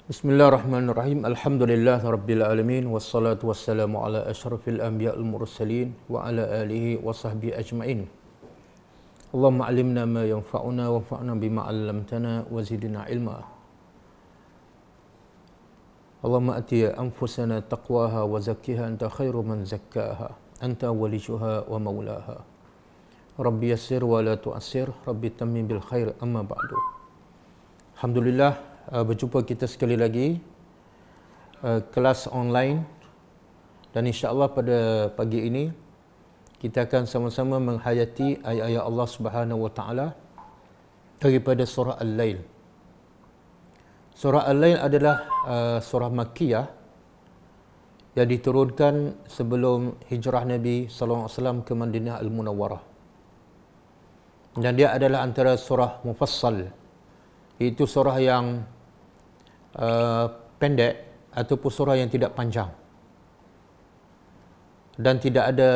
Bismillahirrahmanirrahim. Alhamdulillah rabbil alamin wassalatu wassalamu ala asyrafil anbiya'il mursalin wa ala alihi wa sahbihi ajmain. Allahumma 'allimna ma yanfa'una wanfa'na bima 'allamtana wa zidna ilma. Allahumma ati anfusana taqwaha wa zakkiha anta khairu man zakkaha anta waliyuha wa maulaha. Rabbi yassir wa la tu'assir, Rabbi tammim bil khair, amma ba'du. Alhamdulillah, berjumpa kita sekali lagi kelas online, dan insya-Allah pada pagi ini kita akan sama-sama menghayati ayat-ayat Allah Subhanahu wa taala daripada surah Al-Lail. Surah Al-Lail adalah surah Makkiyah yang diturunkan sebelum hijrah Nabi sallallahu alaihi wasallam ke Madinah Al-Munawwarah. Dan dia adalah antara surah mufassal, iaitu surah yang pendek ataupun surah yang tidak panjang, dan tidak ada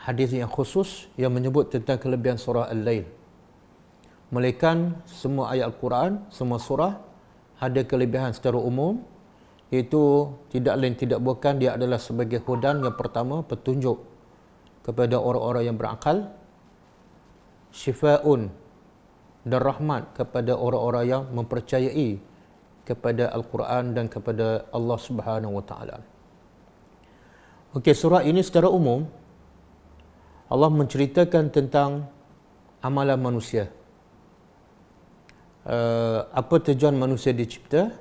hadis yang khusus yang menyebut tentang kelebihan surah Al-Lail. Melainkan semua ayat Al-Quran, semua surah ada kelebihan secara umum, iaitu tidak lain tidak bukan dia adalah sebagai hudan, yang pertama petunjuk kepada orang-orang yang berakal, syifaun dan rahmat kepada orang-orang yang mempercayai kepada Al-Quran dan kepada Allah Subhanahu wa taala. Okey, surah ini secara umum Allah menceritakan tentang amalan manusia. Apa tujuan manusia dicipta?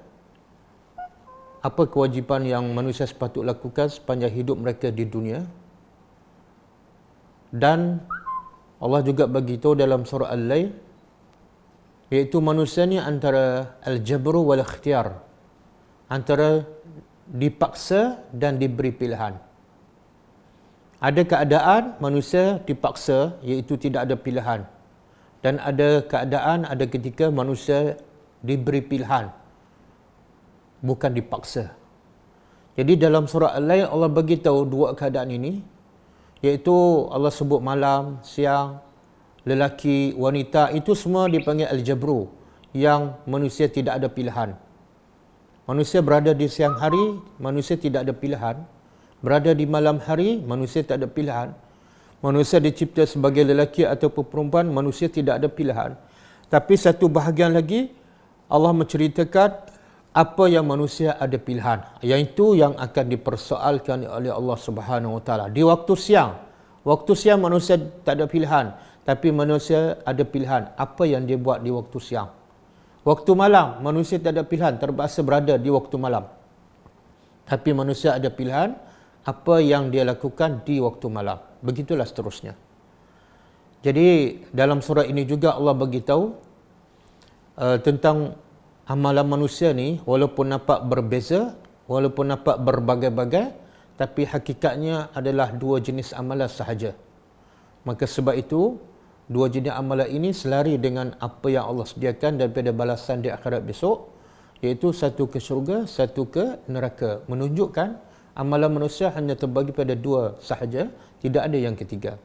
Apa kewajipan yang manusia sepatut lakukan sepanjang hidup mereka di dunia? Dan Allah juga bagi tahu dalam surah Al-Lail, iaitu manusia ni antara al-jabru wal ikhtiyar, antara dipaksa dan diberi pilihan. Ada keadaan manusia dipaksa, iaitu tidak ada pilihan, dan ada keadaan, ada ketika manusia diberi pilihan, bukan dipaksa. Jadi dalam surah Al-Lail Allah bagi tahu dua keadaan ini, iaitu Allah sebut malam, siang, lelaki, wanita, itu semua dipanggil al-jabru, yang manusia tidak ada pilihan. Manusia berada di siang hari, manusia tidak ada pilihan. Berada di malam hari, manusia tak ada pilihan. Manusia dicipta sebagai lelaki ataupun perempuan, manusia tidak ada pilihan. Tapi satu bahagian lagi, Allah menceritakan apa yang manusia ada pilihan, iaitu yang akan dipersoalkan oleh Allah Subhanahu wa taala di waktu siang. Waktu siang manusia tak ada pilihan, tapi manusia ada pilihan apa yang dia buat di waktu siang. Waktu malam manusia tak ada pilihan, terpaksa berada di waktu malam. Tapi manusia ada pilihan apa yang dia lakukan di waktu malam. Begitulah seterusnya. Jadi dalam surah ini juga Allah bagi tahu tentang amalan manusia ni, walaupun nampak berbeza, walaupun nampak berbagai-bagai, tapi hakikatnya adalah dua jenis amalan sahaja. Maka sebab itu dua jenis amalan ini selari dengan apa yang Allah sediakan daripada balasan di akhirat besok, iaitu satu ke syurga, satu ke neraka. Menunjukkan amalan manusia hanya terbagi pada dua sahaja, tidak ada yang ketiga.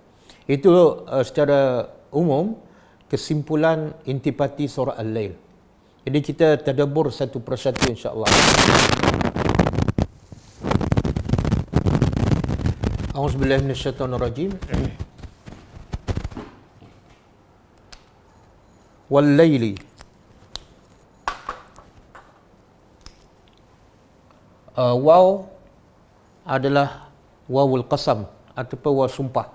Itu secara umum kesimpulan intipati surah Al-Lail. Jadi kita tadabbur satu persatu insya-Allah. A'udzubillahi minasyaitonirrajim. Wal laili. Waw adalah wawul qasam ataupun waw sumpah.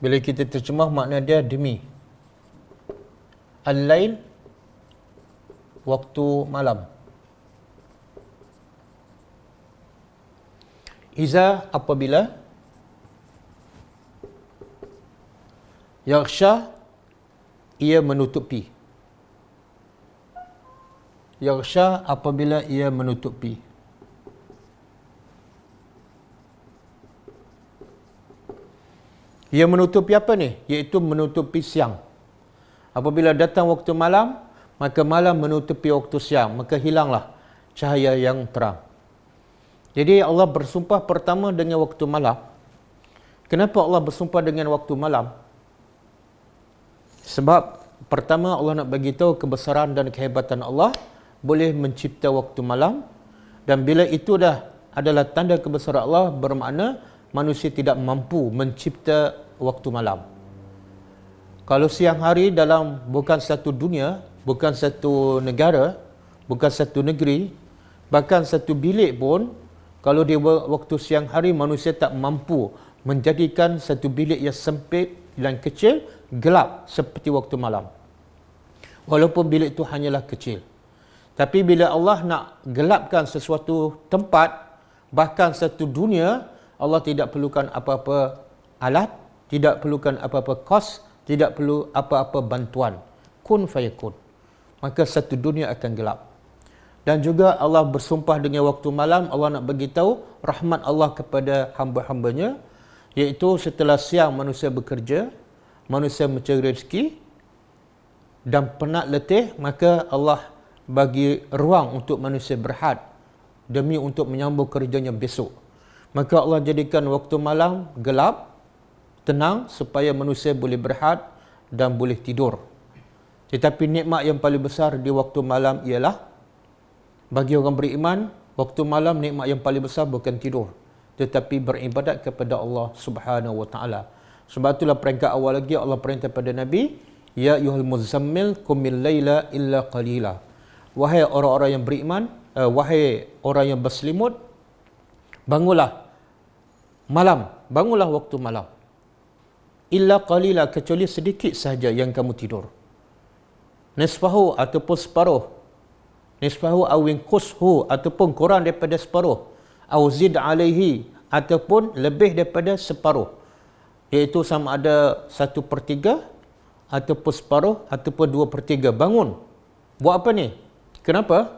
Bila kita terjemah makna dia demi. Al-lail, waktu malam. Iza, apabila. Yaghsha, ia menutupi. Yaghsha, apabila ia menutupi. Ia menutupi apa ni? Iaitu menutupi siang. Apabila datang waktu malam, maka malam menutupi waktu siang, maka hilanglah cahaya yang terang. Jadi Allah bersumpah pertama dengan waktu malam. Kenapa Allah bersumpah dengan waktu malam? Sebab pertama Allah nak bagi tahu kebesaran dan kehebatan Allah boleh mencipta waktu malam, dan bila itu dah adalah tanda kebesaran Allah, bermakna manusia tidak mampu mencipta waktu malam. Kalau siang hari dalam bukan satu dunia, bukan satu negara, bukan satu negeri, bahkan satu bilik pun, kalau dia waktu siang hari manusia tak mampu menjadikan satu bilik yang sempit dan kecil gelap seperti waktu malam. Walaupun bilik itu hanyalah kecil. Tapi bila Allah nak gelapkan sesuatu tempat, bahkan satu dunia, Allah tidak perlukan apa-apa alat, tidak perlukan apa-apa kos, tidak perlu apa-apa bantuan. Kun fayakun. Maka satu dunia akan gelap. Dan juga Allah bersumpah dengan waktu malam, Allah nak beritahu rahmat Allah kepada hamba-hambanya, iaitu setelah siang manusia bekerja, manusia mencari rezeki, dan penat letih, maka Allah bagi ruang untuk manusia berhad demi untuk menyambung kerjanya besok. Maka Allah jadikan waktu malam gelap, tenang, supaya manusia boleh berhad dan boleh tidur. Tetapi nikmat yang paling besar di waktu malam ialah, bagi orang beriman, waktu malam nikmat yang paling besar bukan tidur, tetapi beribadat kepada Allah Subhanahu wa taala. Sebab itulah peringkat awal lagi Allah perintah pada Nabi, ya ayyuhal muzammil qumil laila illa qalila. Wahai orang-orang yang beriman, wahai orang yang berselimut, bangunlah malam, bangunlah waktu malam. Illa qalila, kecuali sedikit sahaja yang kamu tidur. Nisfahu ataupun separuh. Nisfahu awin qushu ataupun kurang daripada separuh. Au zid alaihi ataupun lebih daripada separuh. Iaitu sama ada 1/3 ataupun separuh ataupun 2/3. Bangun. Buat apa ni? Kenapa?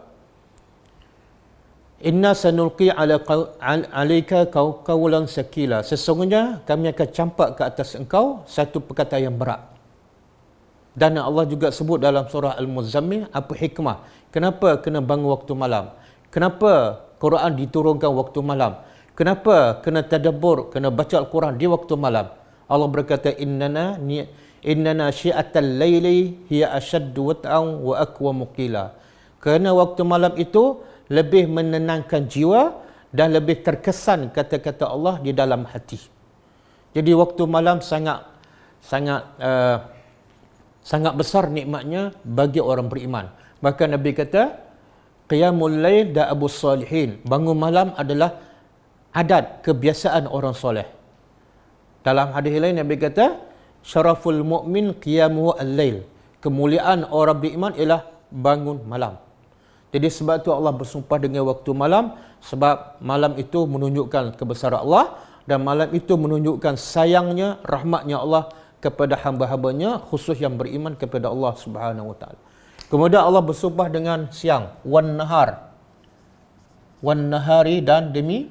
Inna sanulqi alaika qawlan sakila. Sesungguhnya kami akan campak ke atas engkau satu perkataan yang berat. Dan Allah juga sebut dalam surah Al-Muzammil apa hikmah. Kenapa kena bangun waktu malam? Kenapa Quran diturunkan waktu malam? Kenapa kena tadabbur, kena baca Al-Quran di waktu malam? Allah berkata, innana syi'atal laili hiya ashaddu wat'an wa aqwa muqila. Kerana waktu malam itu lebih menenangkan jiwa dan lebih terkesan kata-kata Allah di dalam hati. Jadi waktu malam sangat besar nikmatnya bagi orang beriman. Bahkan Nabi kata, qiyamul lail da'abus salihin. Bangun malam adalah adat kebiasaan orang soleh. Dalam hadis lain Nabi kata, syaraful mu'min qiyamuhu al-lail. Kemuliaan orang beriman ialah bangun malam. Jadi sebab itu Allah bersumpah dengan waktu malam, sebab malam itu menunjukkan kebesaran Allah, dan malam itu menunjukkan sayangnya, rahmatnya Allah kepada hamba-hambanya, khusus yang beriman kepada Allah Subhanahu wa taala. Kemudian Allah bersumpah dengan siang, wan nahar. Wan nahari, dan demi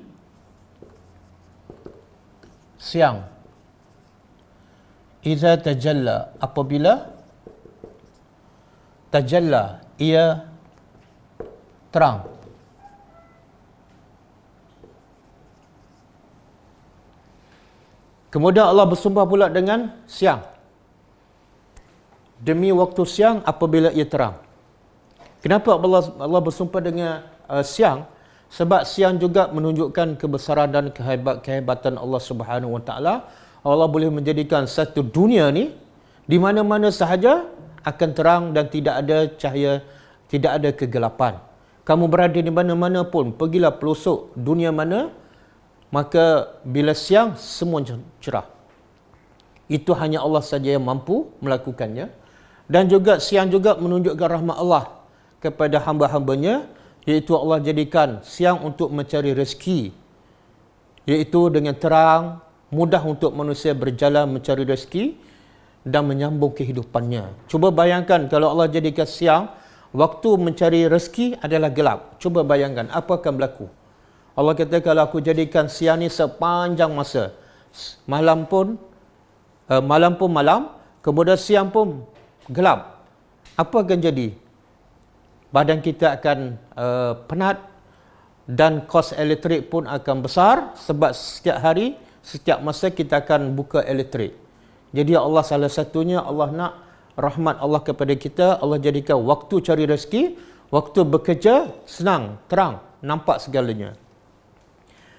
siang. Iza tajalla, apabila tajalla, ia terang. Kemudian Allah bersumpah pula dengan siang. Demi waktu siang apabila ia terang. Kenapa Allah bersumpah dengan siang? Sebab siang juga menunjukkan kebesaran dan kehebatan Allah Subhanahu wa taala. Allah boleh menjadikan satu dunia ni di mana-mana sahaja akan terang dan tidak ada cahaya, tidak ada kegelapan. Kamu berada di mana-mana pun, pergilah pelosok dunia mana, maka bila siang semua cerah. Itu hanya Allah saja yang mampu melakukannya. Dan juga siang juga menunjukkan rahmat Allah kepada hamba-hambanya, iaitu Allah jadikan siang untuk mencari rezeki, iaitu dengan terang, mudah untuk manusia berjalan mencari rezeki dan menyambung kehidupannya. Cuba bayangkan kalau Allah jadikan siang, waktu mencari rezeki adalah gelap. Cuba bayangkan apa akan berlaku. Allah kata, kalau aku jadikan siang ni sepanjang masa, malam pun malam, kemudian siang pun gelap, apa akan jadi? Badan kita akan penat, dan kos elektrik pun akan besar, sebab setiap hari, setiap masa kita akan buka elektrik. Jadi Allah salah satunya Allah nak rahmat Allah kepada kita. Allah jadikan waktu cari rezeki, waktu bekerja senang, terang, nampak segalanya.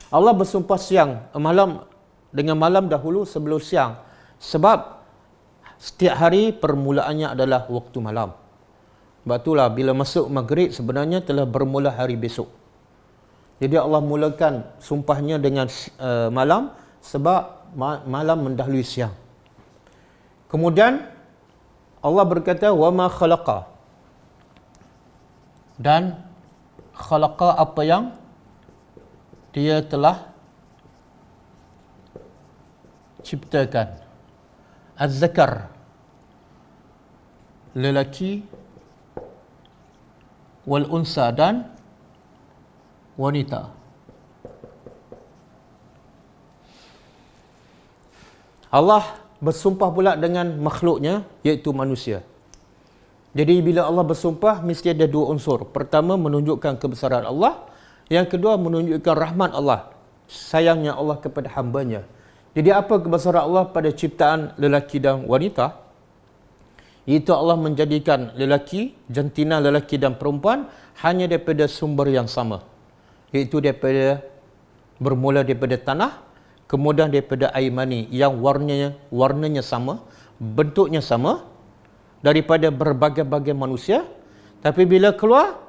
Allah bersumpah siang, malam dengan malam dahulu sebelum siang. Sebab setiap hari permulaannya adalah waktu malam. Sebab itulah bila masuk maghrib sebenarnya telah bermula hari besok. Jadi Allah mulakan sumpahnya dengan malam sebab malam mendahului siang. Kemudian Allah berkata wa ma khalaqa, dan khalaqa apa yang dia telah ciptakan. Az-zakar, lelaki, wal unsa, dan wanita. Allah bersumpah pula dengan makhluknya, iaitu manusia. Jadi bila Allah bersumpah mesti ada dua unsur. Pertama menunjukkan kebesaran Allah, yang kedua menunjukkan rahmat Allah, sayangnya Allah kepada hambanya. Jadi apa kebesaran Allah pada ciptaan lelaki dan wanita? Iaitu Allah menjadikan lelaki, jantina lelaki dan perempuan hanya daripada sumber yang sama. Iaitu bermula daripada tanah, kemudian daripada air mani yang warnanya sama, bentuknya sama, daripada berbagai-bagai manusia, tapi bila keluar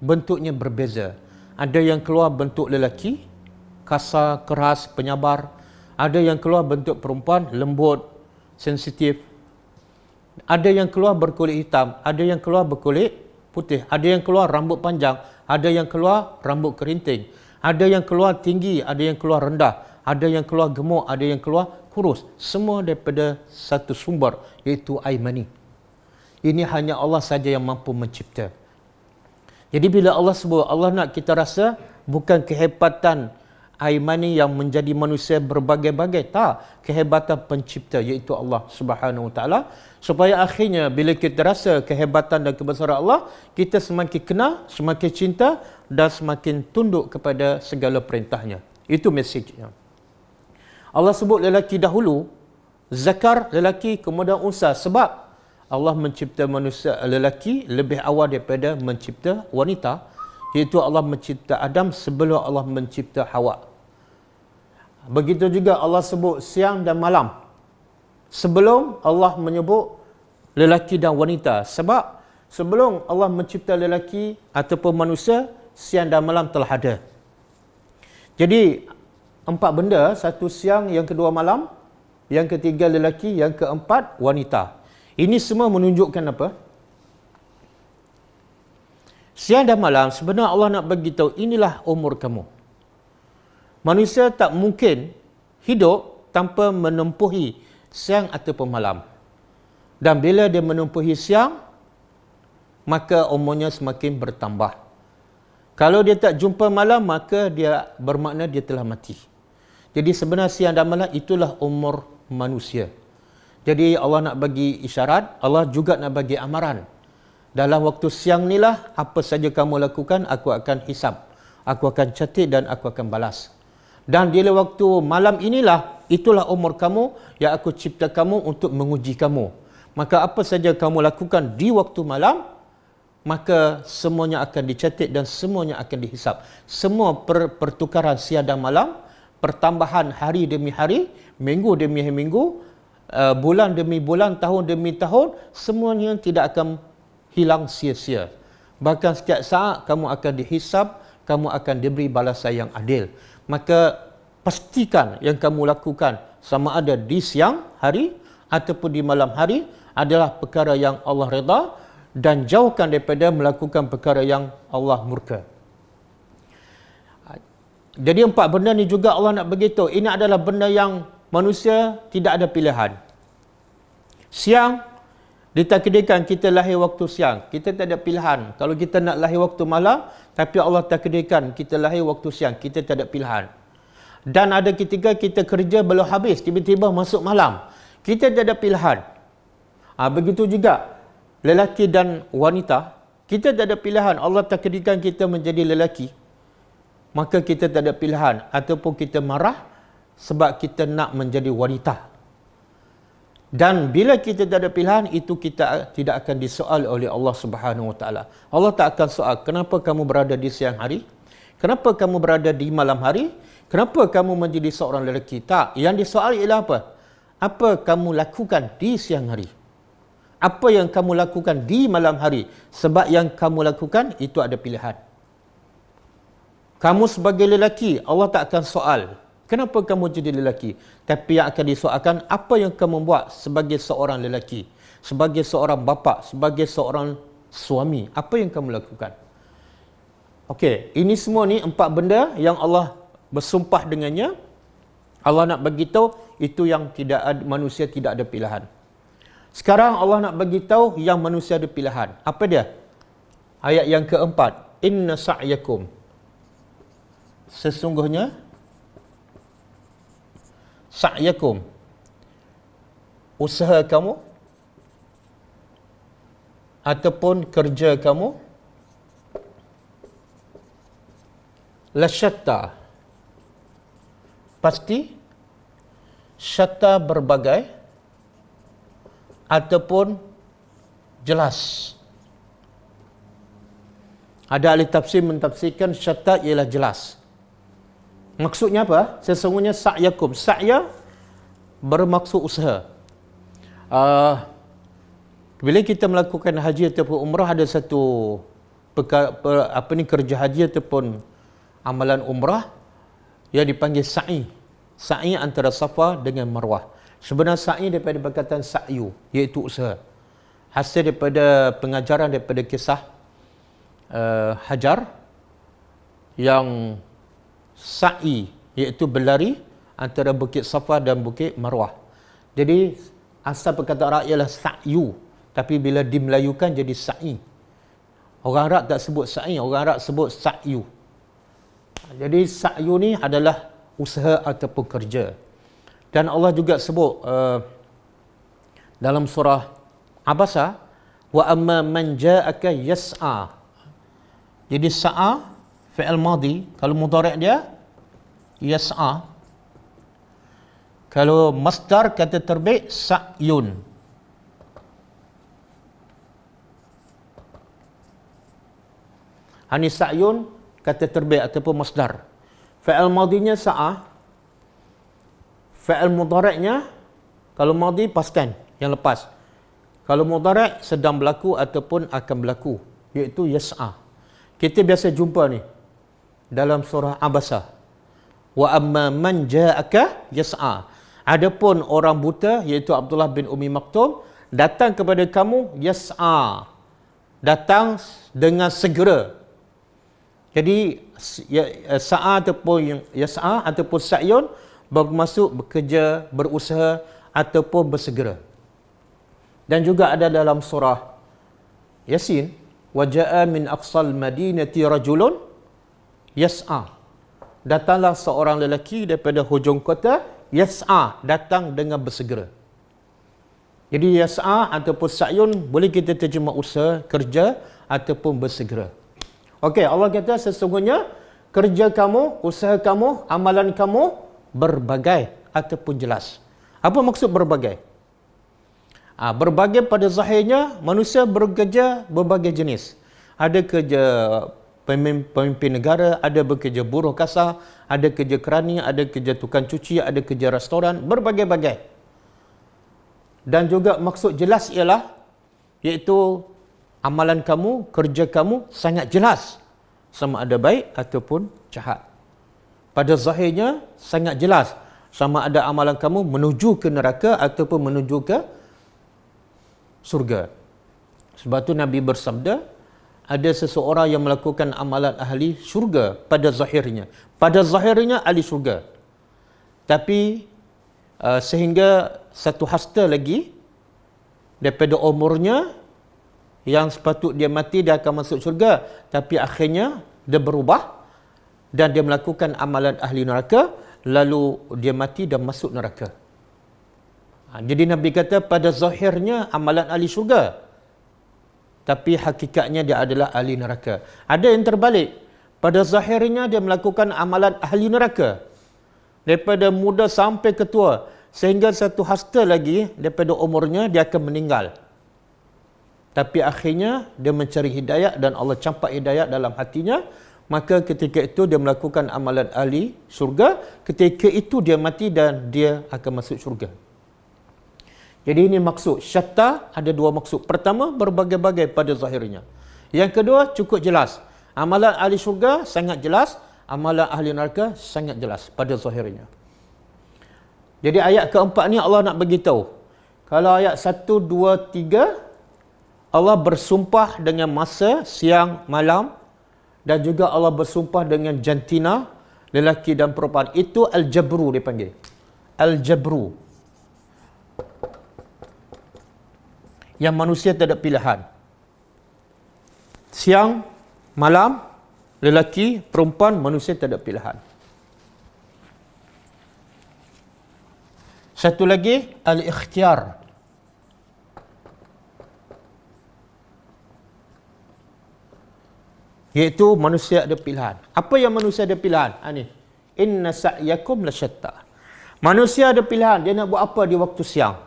bentuknya berbeza. Ada yang keluar bentuk lelaki, kasar, keras, penyabar. Ada yang keluar bentuk perempuan, lembut, sensitif. Ada yang keluar berkulit hitam, ada yang keluar berkulit putih, ada yang keluar rambut panjang, ada yang keluar rambut kerinting, ada yang keluar tinggi, ada yang keluar rendah, ada yang keluar gemuk, ada yang keluar kurus. Semua daripada satu sumber, iaitu air mani. Ini hanya Allah saja yang mampu mencipta. Jadi bila Allah sebut, Allah nak kita rasa bukan kehebatan air mani yang menjadi manusia berbagai-bagai, tak, kehebatan pencipta iaitu Allah Subhanahu Wa Taala, supaya akhirnya bila kita rasa kehebatan dan kebesaran Allah, kita semakin kenal, semakin cinta dan semakin tunduk kepada segala perintahnya. Itu mesejnya. Allah sebut lelaki dahulu, zakar lelaki, kemudian unsa, sebab Allah mencipta manusia lelaki lebih awal daripada mencipta wanita, iaitu Allah mencipta Adam sebelum Allah mencipta Hawa. Begitu juga Allah sebut siang dan malam sebelum Allah menyebut lelaki dan wanita, sebab sebelum Allah mencipta lelaki ataupun manusia, siang dan malam telah ada. Jadi empat benda, satu siang, yang kedua malam, yang ketiga lelaki, yang keempat wanita. Ini semua menunjukkan apa? Siang dan malam sebenarnya Allah nak bagi tahu inilah umur kamu. Manusia tak mungkin hidup tanpa menempuhi siang ataupun malam. Dan bila dia menempuhi siang, maka umurnya semakin bertambah. Kalau dia tak jumpa malam, maka dia bermakna dia telah mati. Jadi sebenarnya siang dan malam itulah umur manusia. Jadi Allah nak bagi isyarat, Allah juga nak bagi amaran. Dalam waktu siang inilah apa saja kamu lakukan, aku akan hisap. Aku akan catat dan aku akan balas. Dan di waktu malam inilah, itulah umur kamu yang aku cipta kamu untuk menguji kamu. Maka apa saja kamu lakukan di waktu malam, maka semuanya akan dicatat dan semuanya akan dihisap. Semua pertukaran siang dan malam, pertambahan hari demi hari, minggu demi minggu, bulan demi bulan, tahun demi tahun, semuanya tidak akan hilang sia-sia. Bahkan setiap saat kamu akan dihisap, kamu akan diberi balasan yang adil. Maka pastikan yang kamu lakukan sama ada di siang hari ataupun di malam hari adalah perkara yang Allah redha, dan jauhkan daripada melakukan perkara yang Allah murka. Jadi empat benda ni juga Allah nak beritahu, ini adalah benda yang manusia tidak ada pilihan. Siang, ditakdirkan kita lahir waktu siang, kita tak ada pilihan. Kalau kita nak lahir waktu malam, tapi Allah takdirkan kita lahir waktu siang, kita tak ada pilihan. Dan ada ketika kita kerja belum habis, tiba-tiba masuk malam, kita tak ada pilihan. Begitu juga lelaki dan wanita, kita tak ada pilihan. Allah takdirkan kita menjadi lelaki, maka kita tak ada pilihan. Ataupun kita marah sebab kita nak menjadi wanita. Dan bila kita tak ada pilihan, itu kita tidak akan disoal oleh Allah Subhanahu Wa Taala. Allah tak akan soal, kenapa kamu berada di siang hari? Kenapa kamu berada di malam hari? Kenapa kamu menjadi seorang lelaki? Tak, yang disoal ialah apa? Apa kamu lakukan di siang hari? Apa yang kamu lakukan di malam hari? Sebab yang kamu lakukan itu ada pilihan. Kamu sebagai lelaki, Allah tak akan soal, kenapa kamu jadi lelaki? Tapi yang akan disoalkan, apa yang kamu buat sebagai seorang lelaki, sebagai seorang bapa, sebagai seorang suami, apa yang kamu lakukan? Okey, ini semua ni 4 benda yang Allah bersumpah dengannya. Allah nak bagi tahu itu yang tidak ada, manusia tidak ada pilihan. Sekarang Allah nak bagi tahu yang manusia ada pilihan. Apa dia? Ayat yang keempat, inna sa'yakum, sesungguhnya sa'yakum, usaha kamu ataupun kerja kamu, lasyatta, pasti, syatta berbagai ataupun jelas. Ada ahli tafsir mentafsirkan syatta ialah jelas. Maksudnya apa? Sesungguhnya sa'yakum, sa'ya bermaksud usaha. Bila kita melakukan haji ataupun umrah, ada satu kerja haji ataupun amalan umrah yang dipanggil sa'i. Sa'i antara Safa dengan Marwah. Sebenarnya sa'i daripada perkataan sa'yu, iaitu usaha. Hasil daripada pengajaran daripada kisah Hajar yang sa'i, iaitu berlari antara Bukit Safa dan Bukit Marwah. Jadi asal perkataan Arab ialah sa'yu, tapi bila dimelayukan jadi sa'i. Orang Arab tak sebut sa'i, orang Arab sebut sa'yu. Jadi sa'yu ni adalah usaha ataupun kerja. Dan Allah juga sebut dalam surah Abasa, wa amma man ja'aka yas'a. Jadi sa'a fi'il madhi, kalau mudhari' dia yas'a. Kalau masdar kata terbit sa'yun. Hani sa'yun kata terbit ataupun masdar. Fi'il madhinya sa'a. Fi'il mudhari'nya, kalau madhi past tense yang lepas. Kalau mudhari' sedang berlaku ataupun akan berlaku, iaitu yas'a. Kita biasa jumpa ni dalam surah Abasa. Wa amma man ja'aka yas'a. Adapun orang buta, iaitu Abdullah bin Umi Maktum, datang kepada kamu yas'a. Datang dengan segera. Jadi sa'a ataupun yas'a ataupun sa'yun bermaksud bekerja, berusaha ataupun bersegera. Dan juga ada dalam surah Yasin, wa ja'a min aqsal madinati rajulun yas'a. Datanglah seorang lelaki daripada hujung kota, yas'a, datang dengan bersegera. Jadi yas'a ataupun sa'yun boleh kita terjemah usaha, kerja ataupun bersegera. Okey, Allah kata sesungguhnya kerja kamu, usaha kamu, amalan kamu berbagai ataupun jelas. Apa maksud berbagai? Berbagai pada zahirnya manusia bekerja berbagai jenis. Ada kerja pemimpin negara, ada bekerja buruh kasar, ada kerja kerani, ada kerja tukang cuci, ada kerja restoran, berbagai-bagai. Dan juga maksud jelas ialah, iaitu amalan kamu, kerja kamu sangat jelas, sama ada baik ataupun jahat. Pada zahirnya sangat jelas, sama ada amalan kamu menuju ke neraka ataupun menuju ke surga. Sebab tu Nabi bersabda, ada seseorang yang melakukan amalan ahli syurga pada zahirnya. Pada zahirnya ahli syurga. Tapi sehingga satu hasta lagi daripada umurnya yang sepatut dia mati, dia akan masuk syurga, tapi akhirnya dia berubah dan dia melakukan amalan ahli neraka, lalu dia mati dan masuk neraka. Jadi Nabi kata pada zahirnya amalan ahli syurga, tapi hakikatnya dia adalah ahli neraka. Ada yang terbalik, pada zahirnya dia melakukan amalan ahli neraka, daripada muda sampai ke tua, sehingga satu hasta lagi daripada umurnya dia akan meninggal. Tapi akhirnya dia mencari hidayah dan Allah campak hidayah dalam hatinya. Maka ketika itu dia melakukan amalan ahli syurga. Ketika itu dia mati dan dia akan masuk syurga. Jadi ini maksud. Syatta ada dua maksud. Pertama, berbagai-bagai pada zahirnya. Yang kedua, cukup jelas. Amalan ahli syurga sangat jelas. Amalan ahli neraka sangat jelas pada zahirnya. Jadi ayat keempat ni Allah nak beritahu. Kalau ayat 1, 2, 3, Allah bersumpah dengan masa, siang, malam. Dan juga Allah bersumpah dengan jantina, lelaki dan perempuan. Itu Al-Jabru dipanggil. Al-Jabru. Yang manusia tak ada pilihan. Siang, malam, lelaki, perempuan, manusia tak ada pilihan. Satu lagi, Al-Ikhtiar. Iaitu manusia ada pilihan. Apa yang manusia ada pilihan? Ini. Inna sa'yakum lasyatta. Manusia ada pilihan. Dia nak buat apa di waktu siang?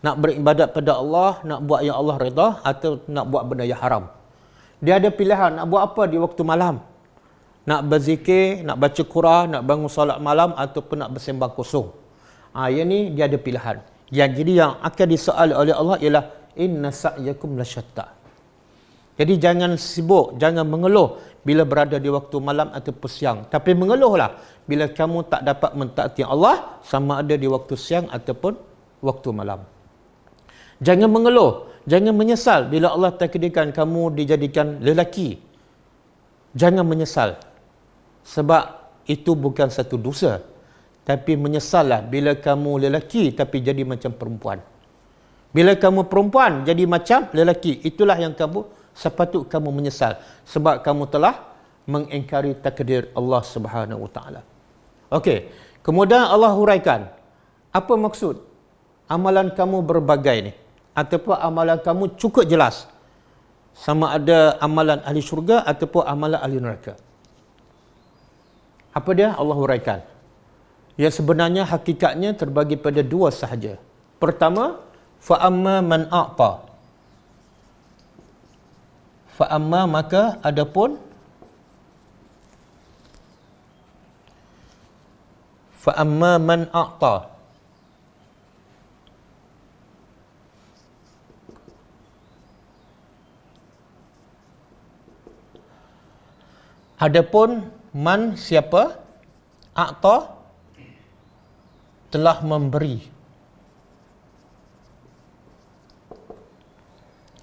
Nak beribadat pada Allah, nak buat yang Allah redha, atau nak buat benda yang haram. Dia ada pilihan. Nak buat apa di waktu malam? Nak berzikir, nak baca Quran, nak bangun solat malam, ataupun nak bersembang kosong. Yang ni dia ada pilihan. Jadi yang akan disoal oleh Allah ialah inna sa'yakum lasyatta. Jadi jangan sibuk, jangan mengeluh bila berada di waktu malam ataupun siang. Tapi mengeluhlah bila kamu tak dapat mentaati Allah sama ada di waktu siang ataupun waktu malam. Jangan mengeluh, jangan menyesal bila Allah takdirkan kamu dijadikan lelaki. Jangan menyesal. Sebab itu bukan satu dosa. Tapi menyesallah bila kamu lelaki tapi jadi macam perempuan. Bila kamu perempuan jadi macam lelaki, itulah yang sepatut kamu menyesal sebab kamu telah mengingkari takdir Allah Subhanahu Wa Taala. Okey, kemudian Allah huraikan apa maksud amalan kamu berbagai ni ataupun amalan kamu cukup jelas, sama ada amalan ahli syurga ataupun amalan ahli neraka. Apa dia? Allah huraikan. Ya, sebenarnya hakikatnya terbagi pada dua sahaja. Pertama, fa amma man a'ta. Fa'amma maka adapun fa'amma man a'ta. Adapun man siapa? A'ta telah memberi.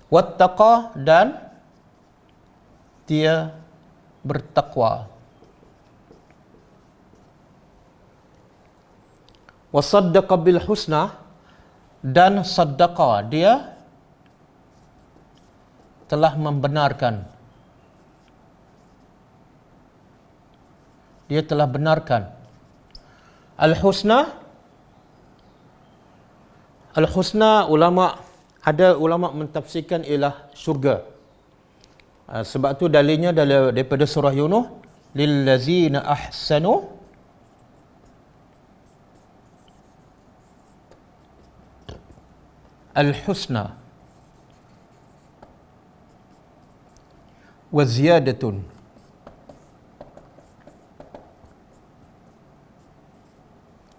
Wattaqa dan dia bertakwa. Wasaddaqa bil husna dan saddaqa, dia telah membenarkan. Dia telah benarkan. Al-husna, ada ulama mentafsirkan ialah syurga. Sebab tu dalilnya daripada surah Yunus, lillazina ahsanu al-husna wa ziyadatun.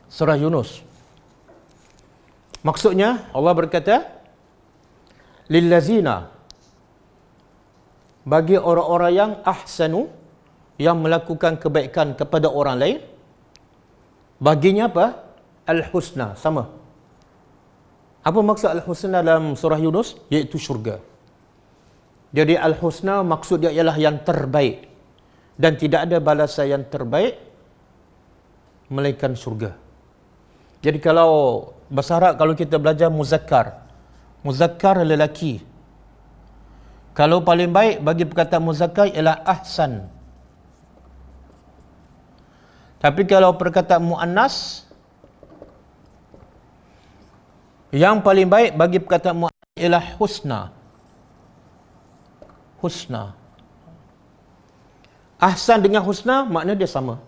Surah Yunus. Maksudnya Allah berkata lillazina, bagi orang-orang yang ahsanu, yang melakukan kebaikan kepada orang lain, baginya apa? Al-husna, sama. Apa maksud al-husna dalam surah Yunus? Iaitu syurga. Jadi al-husna maksud dia ialah yang terbaik. Dan tidak ada balasan yang terbaik melainkan syurga. Jadi kalau bahasa Arab, kalau kita belajar muzakkar lelaki. Kalau paling baik bagi perkataan muzakkar ialah ahsan. Tapi kalau perkataan muannas, yang paling baik bagi perkataan muannas ialah husna. Husna. Ahsan dengan husna makna dia sama.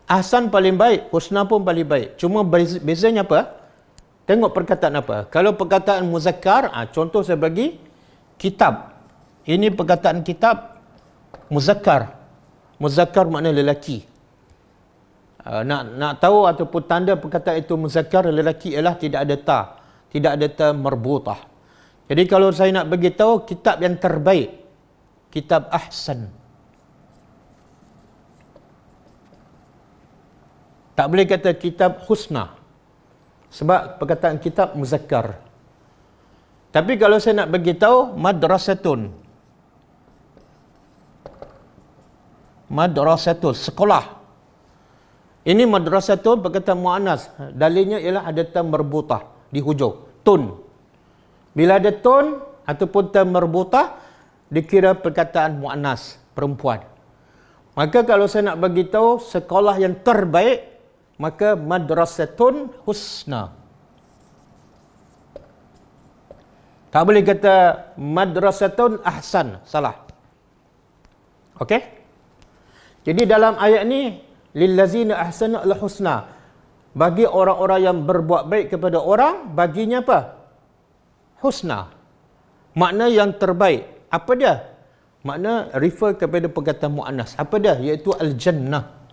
Ahsan paling baik, husna pun paling baik. Cuma bezanya apa? Tengok perkataan apa. Kalau perkataan muzakkar, contoh saya bagi kitab. Ini perkataan kitab muzakkar. Muzakkar makna lelaki. Nak tahu ataupun tanda perkataan itu muzakkar lelaki ialah tidak ada ta. Tidak ada ta marbutah. Jadi kalau saya nak bagi tahu kitab yang terbaik, kitab ahsan. Tak boleh kata kitab husna. Sebab perkataan kitab muzakkar. Tapi kalau saya nak bagi tahu madrasatun. Madrasatun, sekolah. Ini madrasatun perkataan muannas. Dalilnya ialah ada ta marbutah di hujung. Tun. Bila ada tun ataupun ta marbutah, dikira perkataan muannas, perempuan. Maka kalau saya nak bagi tahu sekolah yang terbaik, maka madrasatun husna. Tak boleh kata madrasatun ahsan, salah. Okey? Jadi dalam ayat ni lillazina ahsanu al-husna. Bagi orang-orang yang berbuat baik kepada orang, baginya apa? Husna. Makna yang terbaik. Apa dia? Makna refer kepada perkataan muannas. Apa dia? Iaitu al-jannah.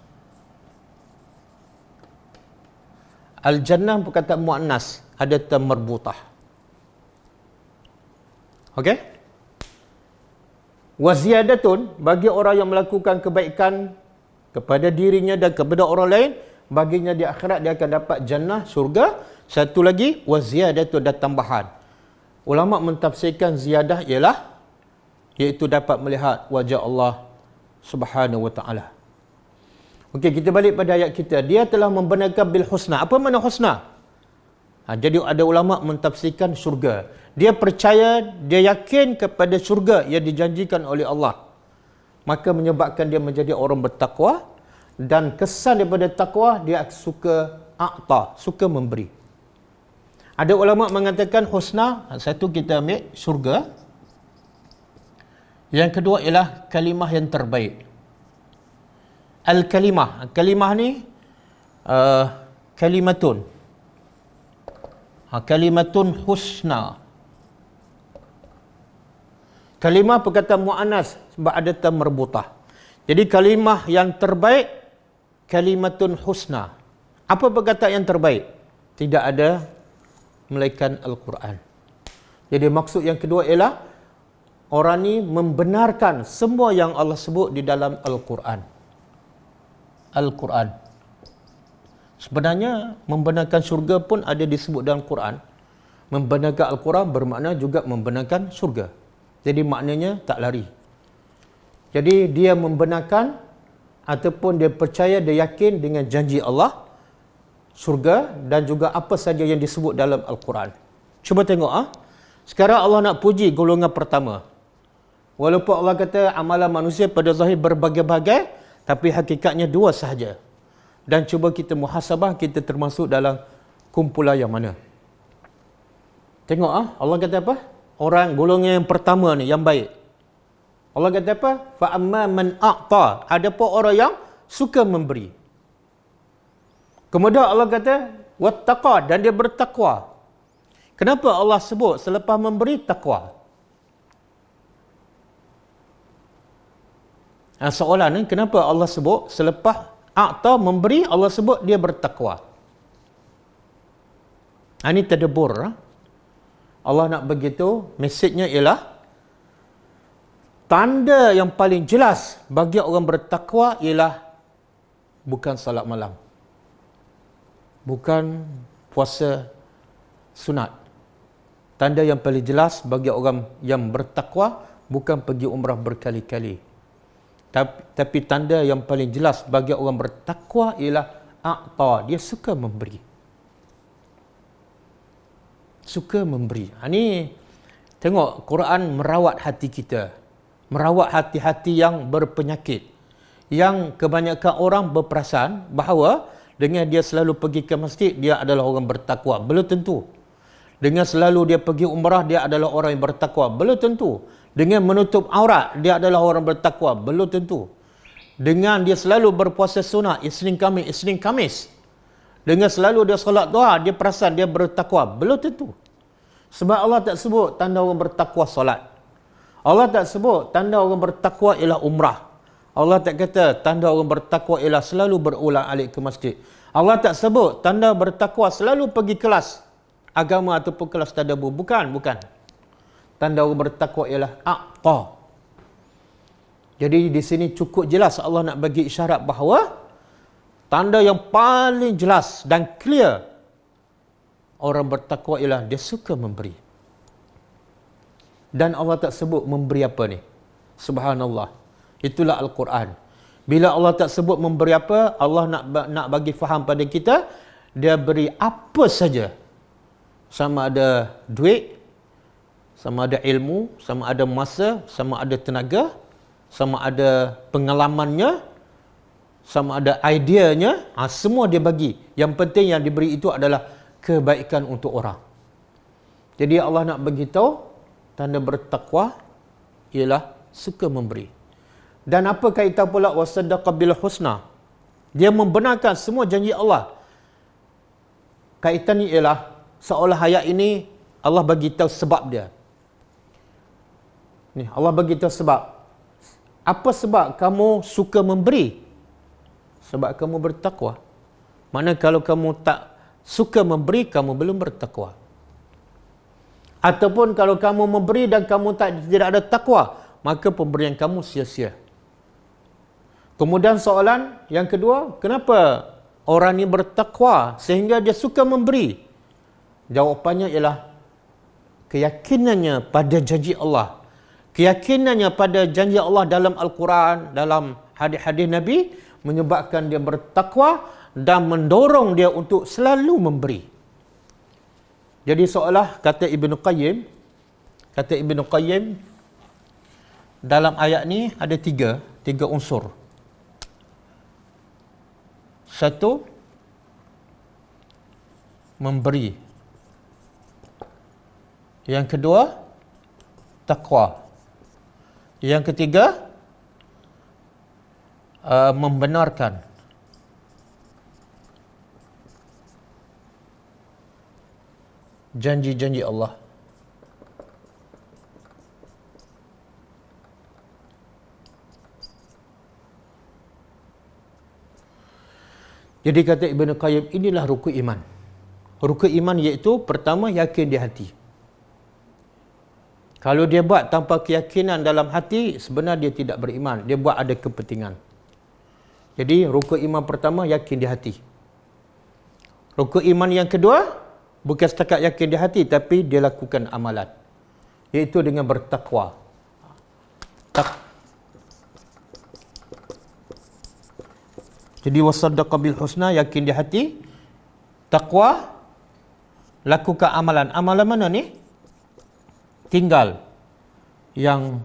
Al-jannah perkataan muannas, ada ta marbutah. Okey? Wa ziyadatun, bagi orang yang melakukan kebaikan kepada dirinya dan kepada orang lain, baginya di akhirat dia akan dapat jannah, syurga. Satu lagi, wa ziyadatun, dan tambahan. Ulama mentafsirkan ziyadah ialah iaitu dapat melihat wajah Allah Subhanahu wa taala. Okey, kita balik pada ayat kita. Dia telah membenarkan bil husna. Apa makna husna? Jadi ada ulama mentafsirkan syurga. Dia percaya, dia yakin kepada syurga yang dijanjikan oleh Allah. Maka menyebabkan dia menjadi orang bertakwa, dan kesan daripada takwa dia suka a'ta, suka memberi. Ada ulama mengatakan husna, satu kita ambil syurga. Yang kedua ialah kalimah yang terbaik. Al-kalimah. Kalimah ni kalimatun. Kalimatun husna. Kalimah perkataan mu'annas sebab ada ta marbutah. Jadi kalimah yang terbaik, kalimatun husna. Apa perkataan yang terbaik? Tidak ada melainkan Al-Quran. Jadi maksud yang kedua ialah orang ni membenarkan semua yang Allah sebut di dalam Al-Quran. Al-Quran. Sebenarnya membenarkan syurga pun ada disebut dalam Quran. Membenarkan Al-Quran bermakna juga membenarkan syurga. Jadi maknanya tak lari. Jadi dia membenarkan ataupun dia percaya, dia yakin dengan janji Allah, syurga dan juga apa saja yang disebut dalam Al-Quran. Cuba tengok Sekarang Allah nak puji golongan pertama. Walaupun Allah kata amalan manusia pada zahir berbagai-bagai, tapi hakikatnya dua sahaja. Dan cuba kita muhasabah, kita termasuk dalam kumpulan yang mana. Tengok Allah kata apa? Orang golongan yang pertama ni yang baik. Allah kata apa? Fa amma man a'ta. Ada pun orang yang suka memberi. Kemudian Allah kata wattaqa, dan dia bertakwa. Kenapa Allah sebut selepas memberi takwa? Soalan ni, kenapa Allah sebut selepas a'ta memberi, Allah sebut dia bertakwa? Ini tadabbur. Allah nak begitu, mesejnya ialah tanda yang paling jelas bagi orang bertakwa ialah bukan salat malam, bukan puasa sunat. Tanda yang paling jelas bagi orang yang bertakwa bukan pergi umrah berkali-kali. Tapi tanda yang paling jelas bagi orang bertakwa ialah a'ta, dia suka memberi. Suka memberi. Ini tengok Quran merawat hati kita. Merawat hati-hati yang berpenyakit. Yang kebanyakan orang berperasan bahawa dengan dia selalu pergi ke masjid, dia adalah orang bertakwa. Belum tentu. Dengan selalu dia pergi umrah, dia adalah orang yang bertakwa. Belum tentu. Dengan menutup aurat, dia adalah orang bertakwa. Belum tentu. dengan dia selalu berpuasa sunnah Isnin Khamis, dengan selalu dia solat duha, dia perasan dia bertakwa, belum tentu. Sebab Allah tak sebut tanda orang bertakwa solat. Allah tak sebut tanda orang bertakwa ialah umrah. Allah tak kata tanda orang bertakwa ialah selalu berulang-alik ke masjid. Allah tak sebut tanda bertakwa selalu pergi kelas agama ataupun kelas tadabbur. Bukan. Tanda orang bertakwa ialah aqqa. Jadi di sini cukup jelas Allah nak bagi isyarat bahawa tanda yang paling jelas dan clear orang bertakwa ialah dia suka memberi. Dan Allah tak sebut memberi apa ni. Subhanallah. Itulah Al-Quran. Bila Allah tak sebut memberi apa, Allah nak bagi faham pada kita, dia beri apa saja. Sama ada duit, sama ada ilmu, sama ada masa, sama ada tenaga, sama ada pengalamannya, sama ada ideanya, semua dia bagi. Yang penting yang diberi itu adalah kebaikan untuk orang. Jadi Allah nak beritahu tanda bertakwa ialah suka memberi. Dan apa kaitan pula wasaddaqa bil husna? Dia membenarkan semua janji Allah. Kaitan ni ialah seolah ayat ini Allah bagi tahu sebab dia. Ni Allah bagi tahu sebab. Apa sebab kamu suka memberi? Sebab kamu bertakwa. Mana kalau kamu tak suka memberi, kamu belum bertakwa. Ataupun kalau kamu memberi dan kamu tidak ada takwa, maka pemberian kamu sia-sia. Kemudian soalan yang kedua, kenapa orang ini bertakwa sehingga dia suka memberi? Jawapannya ialah keyakinannya pada janji Allah. Keyakinannya pada janji Allah dalam Al-Quran, dalam hadis-hadis Nabi, menyebabkan dia bertakwa dan mendorong dia untuk selalu memberi. Jadi seolah kata Ibn Qayyim, dalam ayat ni ada tiga unsur. Satu, memberi. Yang kedua, takwa. Yang ketiga, membenarkan. Janji-janji Allah. Jadi kata Ibn Qayyim, inilah rukun iman. Rukun iman iaitu pertama yakin di hati. Kalau dia buat tanpa keyakinan dalam hati, sebenarnya dia tidak beriman. Dia buat ada kepentingan. Jadi rukun iman pertama yakin di hati. Rukun iman yang kedua, bukan setakat yakin di hati, tapi dia lakukan amalan. Iaitu dengan bertakwa. Jadi wasaddaqa bil husna, yakin di hati, takwa, lakukan amalan. Amalan mana ni? Tinggal yang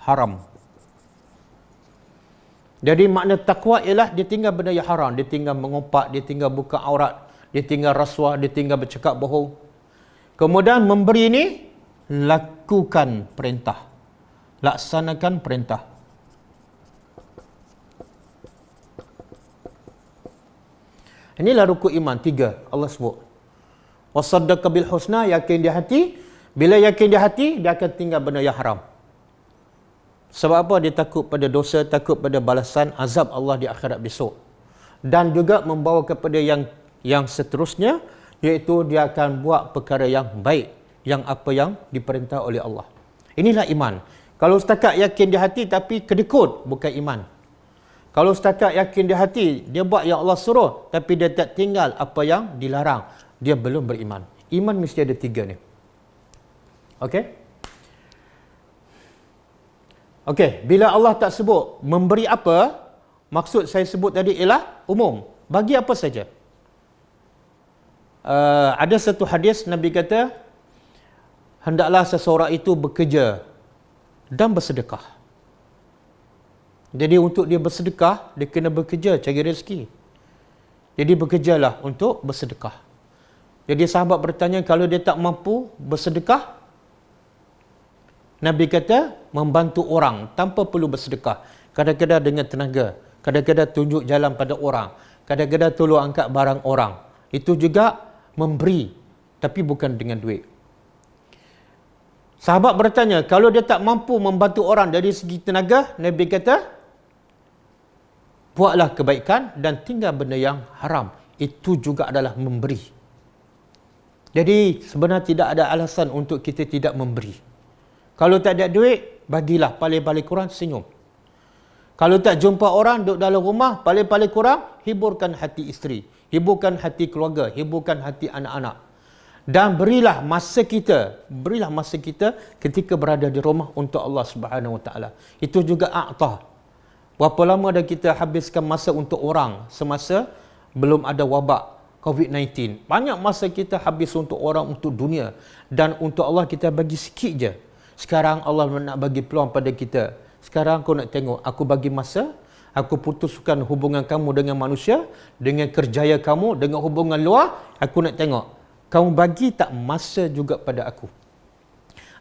haram. Jadi makna takwa ialah dia tinggal benda yang haram, dia tinggal mengumpat, dia tinggal buka aurat, dia tinggal rasuah, dia tinggal bercakap bohong. Kemudian memberi ni lakukan perintah. Laksanakan perintah. Inilah rukun iman, tiga Allah sebut. Wasaddaqa bil husna, yakin di hati. Bila yakin di hati, dia akan tinggal benda yang haram. Sebab apa? Dia takut pada dosa, takut pada balasan azab Allah di akhirat besok. Dan juga membawa kepada yang seterusnya, iaitu dia akan buat perkara yang baik, yang apa yang diperintah oleh Allah. Inilah iman. Kalau setakat yakin di hati tapi kedekut, bukan iman. Kalau setakat yakin di hati, dia buat yang Allah suruh, tapi dia tak tinggal apa yang dilarang, dia belum beriman. Iman mesti ada tiga ni. Okey? Okey, bila Allah tak sebut memberi apa, maksud saya sebut tadi ialah umum. Bagi apa saja. Ada satu hadis Nabi kata, hendaklah seseorang itu bekerja dan bersedekah. Jadi untuk dia bersedekah, dia kena bekerja cari rezeki. Jadi bekerjalah untuk bersedekah. Jadi sahabat bertanya, kalau dia tak mampu bersedekah, Nabi kata, membantu orang tanpa perlu bersedekah. kadang-kadang dengan tenaga, kadang-kadang tunjuk jalan pada orang, kadang-kadang tolong angkat barang orang. Itu juga memberi, tapi bukan dengan duit. Sahabat bertanya, kalau dia tak mampu membantu orang dari segi tenaga, Nabi kata, buatlah kebaikan dan tinggal benda yang haram. Itu juga adalah memberi. Jadi sebenarnya tidak ada alasan untuk kita tidak memberi. Kalau tak ada duit, bagilah, paling-paling kurang senyum. Kalau tak jumpa orang duduk dalam rumah, paling-paling kurang hiburkan hati isteri, hiburkan hati keluarga, hiburkan hati anak-anak. Dan berilah masa kita ketika berada di rumah untuk Allah Subhanahu Wa Taala. Itu juga a'tah. Berapa lama dah kita habiskan masa untuk orang semasa belum ada wabak COVID-19. Banyak masa kita habis untuk orang, untuk dunia, dan untuk Allah kita bagi sikit je. Sekarang Allah nak bagi peluang pada kita. Sekarang kau nak tengok, aku bagi masa, aku putuskan hubungan kamu dengan manusia, dengan kerjaya kamu, dengan hubungan luar, aku nak tengok, kamu bagi tak masa juga pada aku?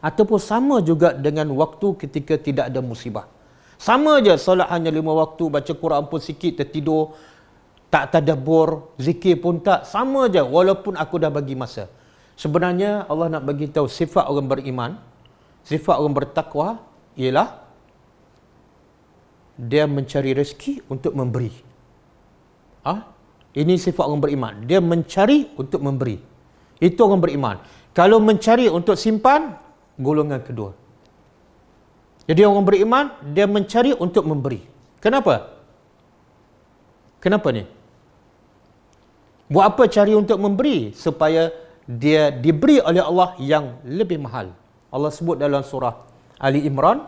Ataupun sama juga dengan waktu ketika tidak ada musibah. Sama je, solat hanya 5 waktu, baca Quran pun sikit, tertidur, tak tadabbur, zikir pun tak, sama je walaupun aku dah bagi masa. Sebenarnya Allah nak bagi tahu sifat orang beriman, sifat orang bertakwa ialah dia mencari rezeki untuk memberi. Ini sifat orang beriman. Dia mencari untuk memberi. Itu orang beriman. Kalau mencari untuk simpan, golongan kedua. Jadi orang beriman, dia mencari untuk memberi. Kenapa? Kenapa ni? Buat apa cari untuk memberi? Supaya dia diberi oleh Allah yang lebih mahal. Allah sebut dalam surah Ali Imran,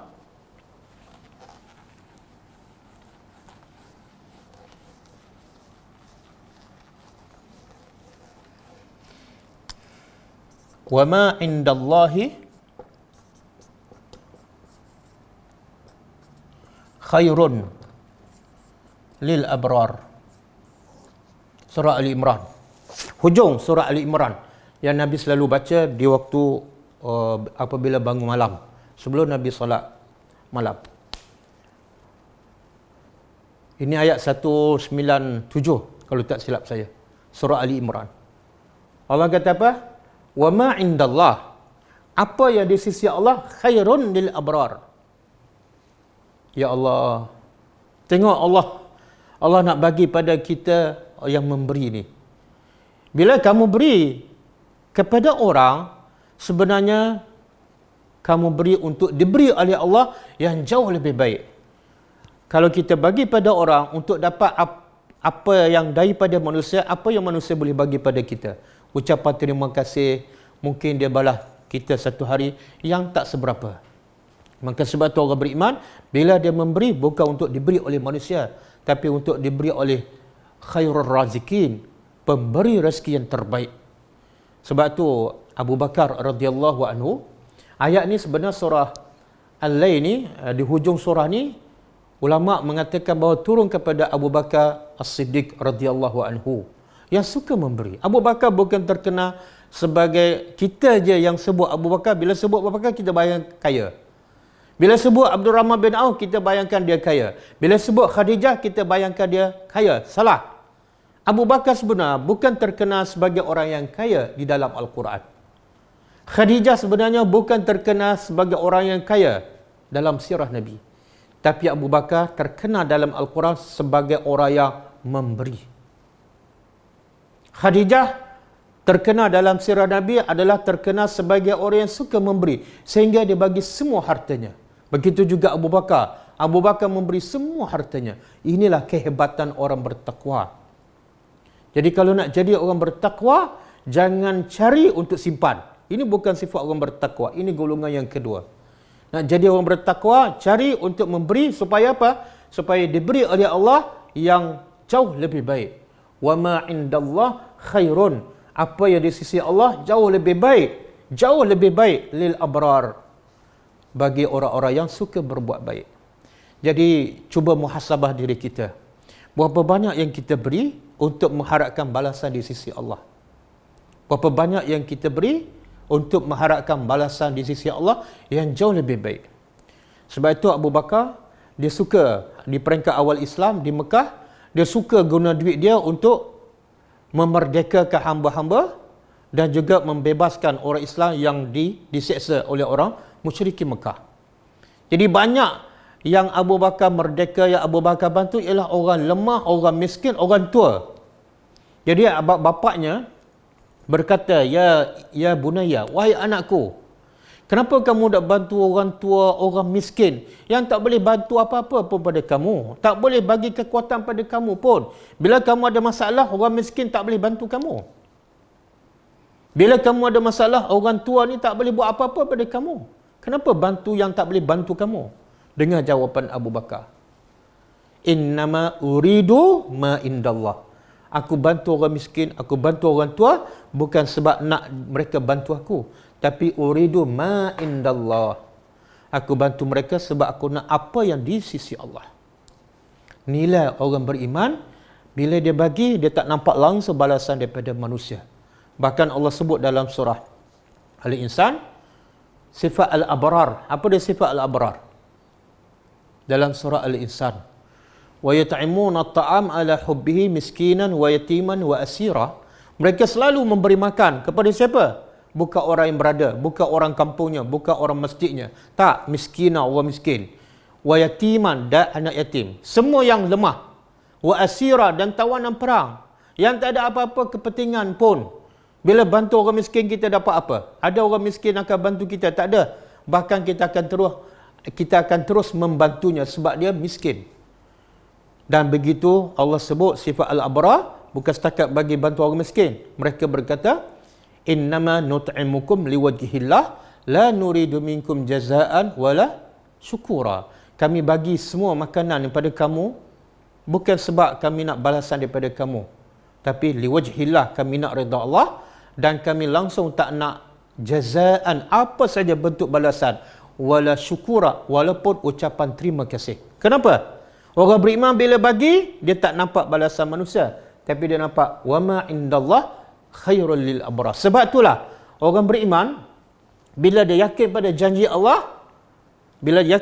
wa ma indallahi khairun lil abrar. Surah Ali Imran. Hujung surah Ali Imran yang Nabi selalu baca di waktu apabila bangun malam, sebelum Nabi solat malam. Ini ayat 197 kalau tak silap saya. Surah Ali Imran. Allah kata apa? Wa ma indallah, apa yang di sisi Allah khairun lil abrar. Ya Allah, tengok Allah nak bagi pada kita yang memberi ni. Bila kamu beri kepada orang, sebenarnya kamu beri untuk diberi oleh Allah yang jauh lebih baik. Kalau kita bagi pada orang untuk dapat apa yang daripada manusia, apa yang manusia boleh bagi pada kita? Ucapan terima kasih, mungkin dia balas kita satu hari yang tak seberapa. Maka sebab tu orang beriman, bila dia memberi bukan untuk diberi oleh manusia, tapi untuk diberi oleh khairur razikin, pemberi rezeki yang terbaik. Sebab tu Abu Bakar radhiyallahu anhu, ayat ni sebenarnya surah Al-Layl ni, di hujung surah ni ulama mengatakan bahawa turun kepada Abu Bakar As-Siddiq radhiyallahu anhu yang suka memberi. Abu Bakar bukan terkenal sebagai, kita je yang sebut Abu Bakar, bila sebut Abu Bakar kita bayangkan kaya. Bila sebut Abdul Rahman bin Auf kita bayangkan dia kaya. Bila sebut Khadijah kita bayangkan dia kaya. Salah. Abu Bakar sebenarnya bukan terkenal sebagai orang yang kaya di dalam Al-Quran. Khadijah sebenarnya bukan terkenal sebagai orang yang kaya dalam sirah Nabi. Tapi Abu Bakar terkenal dalam Al-Quran sebagai orang yang memberi. Khadijah terkenal dalam sirah Nabi adalah terkenal sebagai orang yang suka memberi, sehingga dia bagi semua hartanya. Begitu juga Abu Bakar. Abu Bakar memberi semua hartanya. Inilah kehebatan orang bertakwa. Jadi kalau nak jadi orang bertakwa, jangan cari untuk simpan. Ini bukan sifat orang bertakwa. Ini golongan yang kedua. Nak jadi orang bertakwa, cari untuk memberi supaya apa? Supaya diberi oleh Allah yang jauh lebih baik. Wa ma indallah khairun, apa yang di sisi Allah jauh lebih baik, jauh lebih baik lil abrar, bagi orang-orang yang suka berbuat baik. Jadi cuba muhasabah diri kita. Berapa banyak yang kita beri untuk mengharapkan balasan di sisi Allah? Berapa banyak yang kita beri untuk mengharapkan balasan di sisi Allah yang jauh lebih baik? Sebab itu Abu Bakar dia suka di peringkat awal Islam di Mekah, dia suka guna duit dia untuk memerdekakan hamba-hamba dan juga membebaskan orang Islam yang diseksa oleh orang musyrikin Mekah. Jadi banyak yang Abu Bakar merdeka, yang Abu Bakar bantu ialah orang lemah, orang miskin, orang tua. Jadi bapaknya berkata, ya bunaya, wahai anakku, kenapa kamu tak bantu orang tua, orang miskin yang tak boleh bantu apa-apa pun pada kamu, tak boleh bagi kekuatan pada kamu pun. Bila kamu ada masalah, orang miskin tak boleh bantu kamu. Bila kamu ada masalah, orang tua ni tak boleh buat apa-apa pada kamu. Kenapa bantu yang tak boleh bantu kamu? Dengar jawapan Abu Bakar. Innama uridu ma indallah. Aku bantu orang miskin, aku bantu orang tua bukan sebab nak mereka bantu aku, tapi uridu ma indallah. Aku bantu mereka sebab aku nak apa yang di sisi Allah. Nilai orang beriman, bila dia bagi, dia tak nampak langsung balasan daripada manusia. Bahkan Allah sebut dalam surah Al-Insan, sifat al-abrar. Apa dia sifat al-abrar? Dalam surah Al-Insan, wa yat'imuna at-ta'am ala hubbihi miskinan wa yatiman wa asira. Mereka selalu memberi makan kepada siapa? Bukan orang yang berada, bukan orang kampungnya, bukan orang masjidnya. Tak, miskina, orang miskin. Wa yatiman, dan anak yatim. Semua yang lemah. Wa asira, dan tawanan perang. Yang tak ada apa-apa kepentingan pun. Bila bantu orang miskin, kita dapat apa? Ada orang miskin akan bantu kita? Tak ada. Bahkan kita akan terus membantunya sebab dia miskin. Dan begitu Allah sebut sifat al-abrar, bukan setakat bagi bantu orang miskin. Mereka berkata, innama nut'imukum liwajhillah la nuridu minkum jazaan wala syukura. Kami bagi semua makanan daripada kamu bukan sebab kami nak balasan daripada kamu, tapi liwajhillah, kami nak redha Allah, dan kami langsung tak nak jazaan, apa saja bentuk balasan, wala syukura, walaupun ucapan terima kasih. Kenapa? Orang beriman bila bagi, dia tak nampak balasan manusia, tapi dia nampak wama indallah khairul lil abrar. Sebab itulah orang beriman bila dia yakin pada janji Allah, dia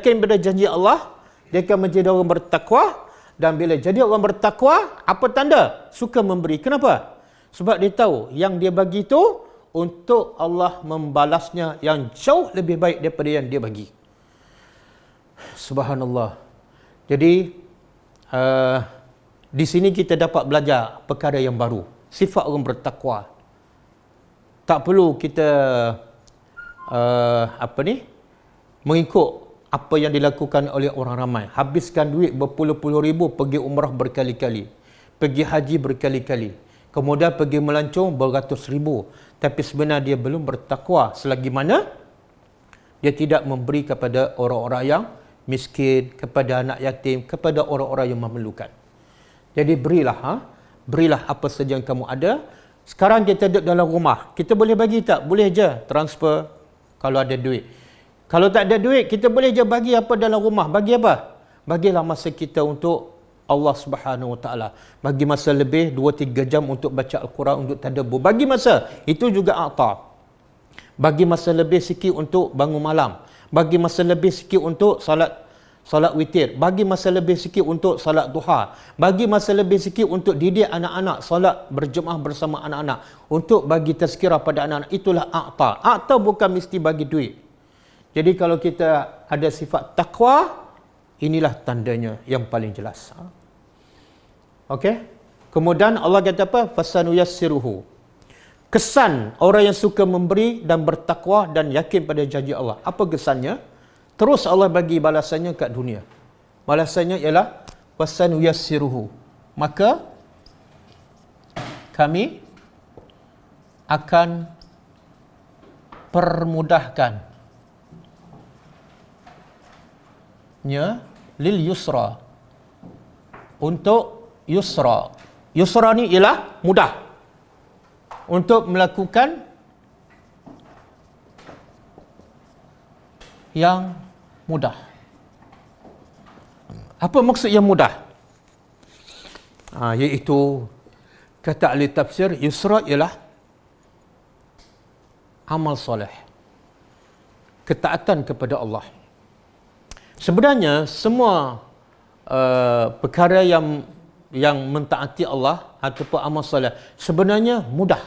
akan menjadi orang bertakwa. Dan bila jadi orang bertakwa, apa tanda? Suka memberi. Kenapa? Sebab dia tahu yang dia bagi itu untuk Allah membalasnya yang jauh lebih baik daripada yang dia bagi. Subhanallah. Jadi di sini kita dapat belajar perkara yang baru. Sifat orang bertakwa. Tak perlu kita mengikut apa yang dilakukan oleh orang ramai. Habiskan duit berpuluh-puluh ribu pergi umrah berkali-kali, pergi haji berkali-kali, kemudian pergi melancong beratus ribu, tapi sebenarnya dia belum bertakwa selagi mana dia tidak memberi kepada orang-orang yang miskin, kepada anak yatim, kepada orang-orang yang memerlukan. Jadi berilah apa saja yang kamu ada. Sekarang kita duduk dalam rumah, kita boleh bagi tak? Boleh je transfer kalau ada duit. Kalau tak ada duit, kita boleh je bagi apa dalam rumah. Bagi apa? Bagilah masa kita untuk Allah Subhanahu Wa Taala. Bagi masa lebih 2-3 jam untuk baca Al-Quran, untuk tadabbur. Bagi masa, itu juga a'ta. Bagi masa lebih sikit untuk bangun malam. Bagi masa lebih sikit untuk salat witir. Bagi masa lebih sikit untuk salat duha. Bagi masa lebih sikit untuk didik anak-anak, salat berjemaah bersama anak-anak. Untuk bagi tazkirah pada anak-anak. Itulah a'ta. A'ta bukan mesti bagi duit. Jadi kalau kita ada sifat takwa, inilah tandanya yang paling jelas. Okey? Kemudian Allah kata apa? Fasanuyassiruhu. Kesan orang yang suka memberi dan bertakwa dan yakin pada janji Allah. Apa kesannya? Terus Allah bagi balasannya kat dunia. Balasannya ialah fasanuyassiruhu. Maka kami akan permudahkan lil yusra, untuk yusra. Yusra ni ialah mudah untuk melakukan yang mudah. Apa maksud yang mudah? Iaitu kata ahli tafsir, yusra ialah amal soleh, ketaatan kepada Allah. Sebenarnya semua perkara yang mentaati Allah ataupun amal solat sebenarnya mudah.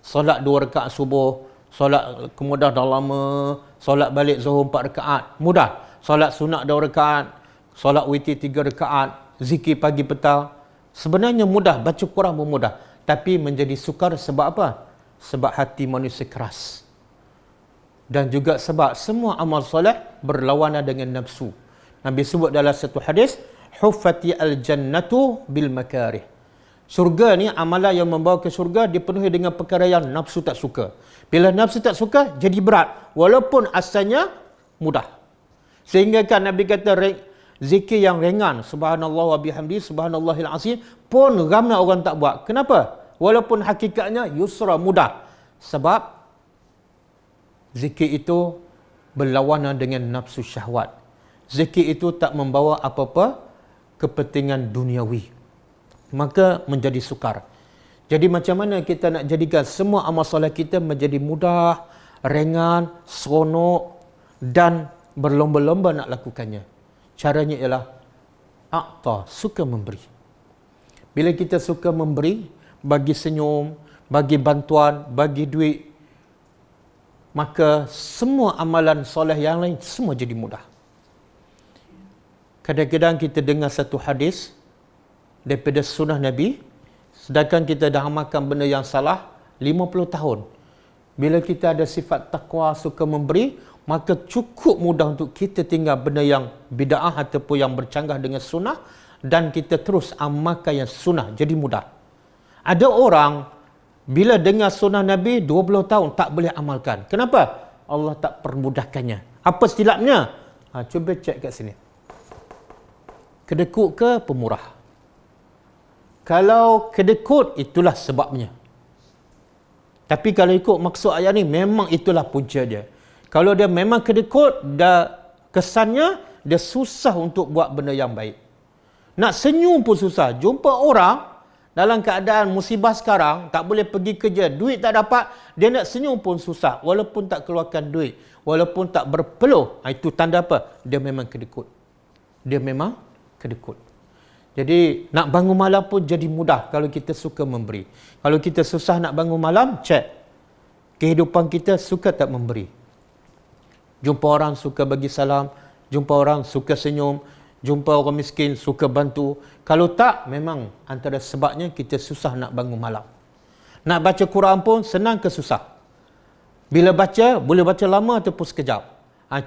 Solat 2 rakaat subuh, solat kemudian dah lama, solat balik zuhur 4 rakaat, mudah. Solat sunat 2 rakaat, solat witir 3 rakaat, zikir pagi petang, sebenarnya mudah. Baca Quran pun mudah. Tapi menjadi sukar sebab apa? Sebab hati manusia keras. Dan juga sebab semua amal soleh berlawanan dengan nafsu. Nabi sebut dalam satu hadis, huffati al-jannatu bil makarih. Surga ni, amalan yang membawa ke surga dipenuhi dengan perkara yang nafsu tak suka. Bila nafsu tak suka, jadi berat. Walaupun asalnya mudah. Sehingga kan Nabi kata, zikir yang ringan, subhanallah wa bihamdi, subhanallahil azim, pun ramai orang tak buat. Kenapa? Walaupun hakikatnya yusra, mudah. Sebab zikir itu berlawanan dengan nafsu syahwat. Zikir itu tak membawa apa-apa kepentingan duniawi. Maka menjadi sukar. Jadi macam mana kita nak jadikan semua amal solat kita menjadi mudah, ringan, seronok dan berlomba-lomba nak lakukannya. Caranya ialah a'ta, suka memberi. Bila kita suka memberi, bagi senyum, bagi bantuan, bagi duit, maka semua amalan soleh yang lain semua jadi mudah. Kadang-kadang kita dengar satu hadis daripada sunnah Nabi, sedangkan kita dah amalkan benda yang salah 50 tahun. Bila kita ada sifat taqwa, suka memberi, maka cukup mudah untuk kita tinggal benda yang bid'ah ataupun yang bercanggah dengan sunnah dan kita terus amalkan yang sunnah, jadi mudah. Ada orang bila dengar sunnah Nabi 20 tahun tak boleh amalkan. Kenapa? Allah tak permudahkannya. Apa silapnya? Cuba cek kat sini. Kedekut ke pemurah? Kalau kedekut, itulah sebabnya. Tapi kalau ikut maksud ayat ni, memang itulah punca dia. Kalau dia memang kedekut, dah kesannya dia susah untuk buat benda yang baik. Nak senyum pun susah. Jumpa orang dalam keadaan musibah sekarang, tak boleh pergi kerja, duit tak dapat, dia nak senyum pun susah. Walaupun tak keluarkan duit, walaupun tak berpeluh, itu tanda apa? Dia memang kedekut. Dia memang kedekut. Jadi nak bangun malam pun jadi mudah kalau kita suka memberi. Kalau kita susah nak bangun malam, cek kehidupan kita suka tak memberi. Jumpa orang suka bagi salam, jumpa orang suka senyum, jumpa orang miskin suka bantu. Kalau tak, memang antara sebabnya kita susah nak bangun malam. Nak baca Quran pun senang ke susah? Bila baca, boleh baca lama ataupun sekejap.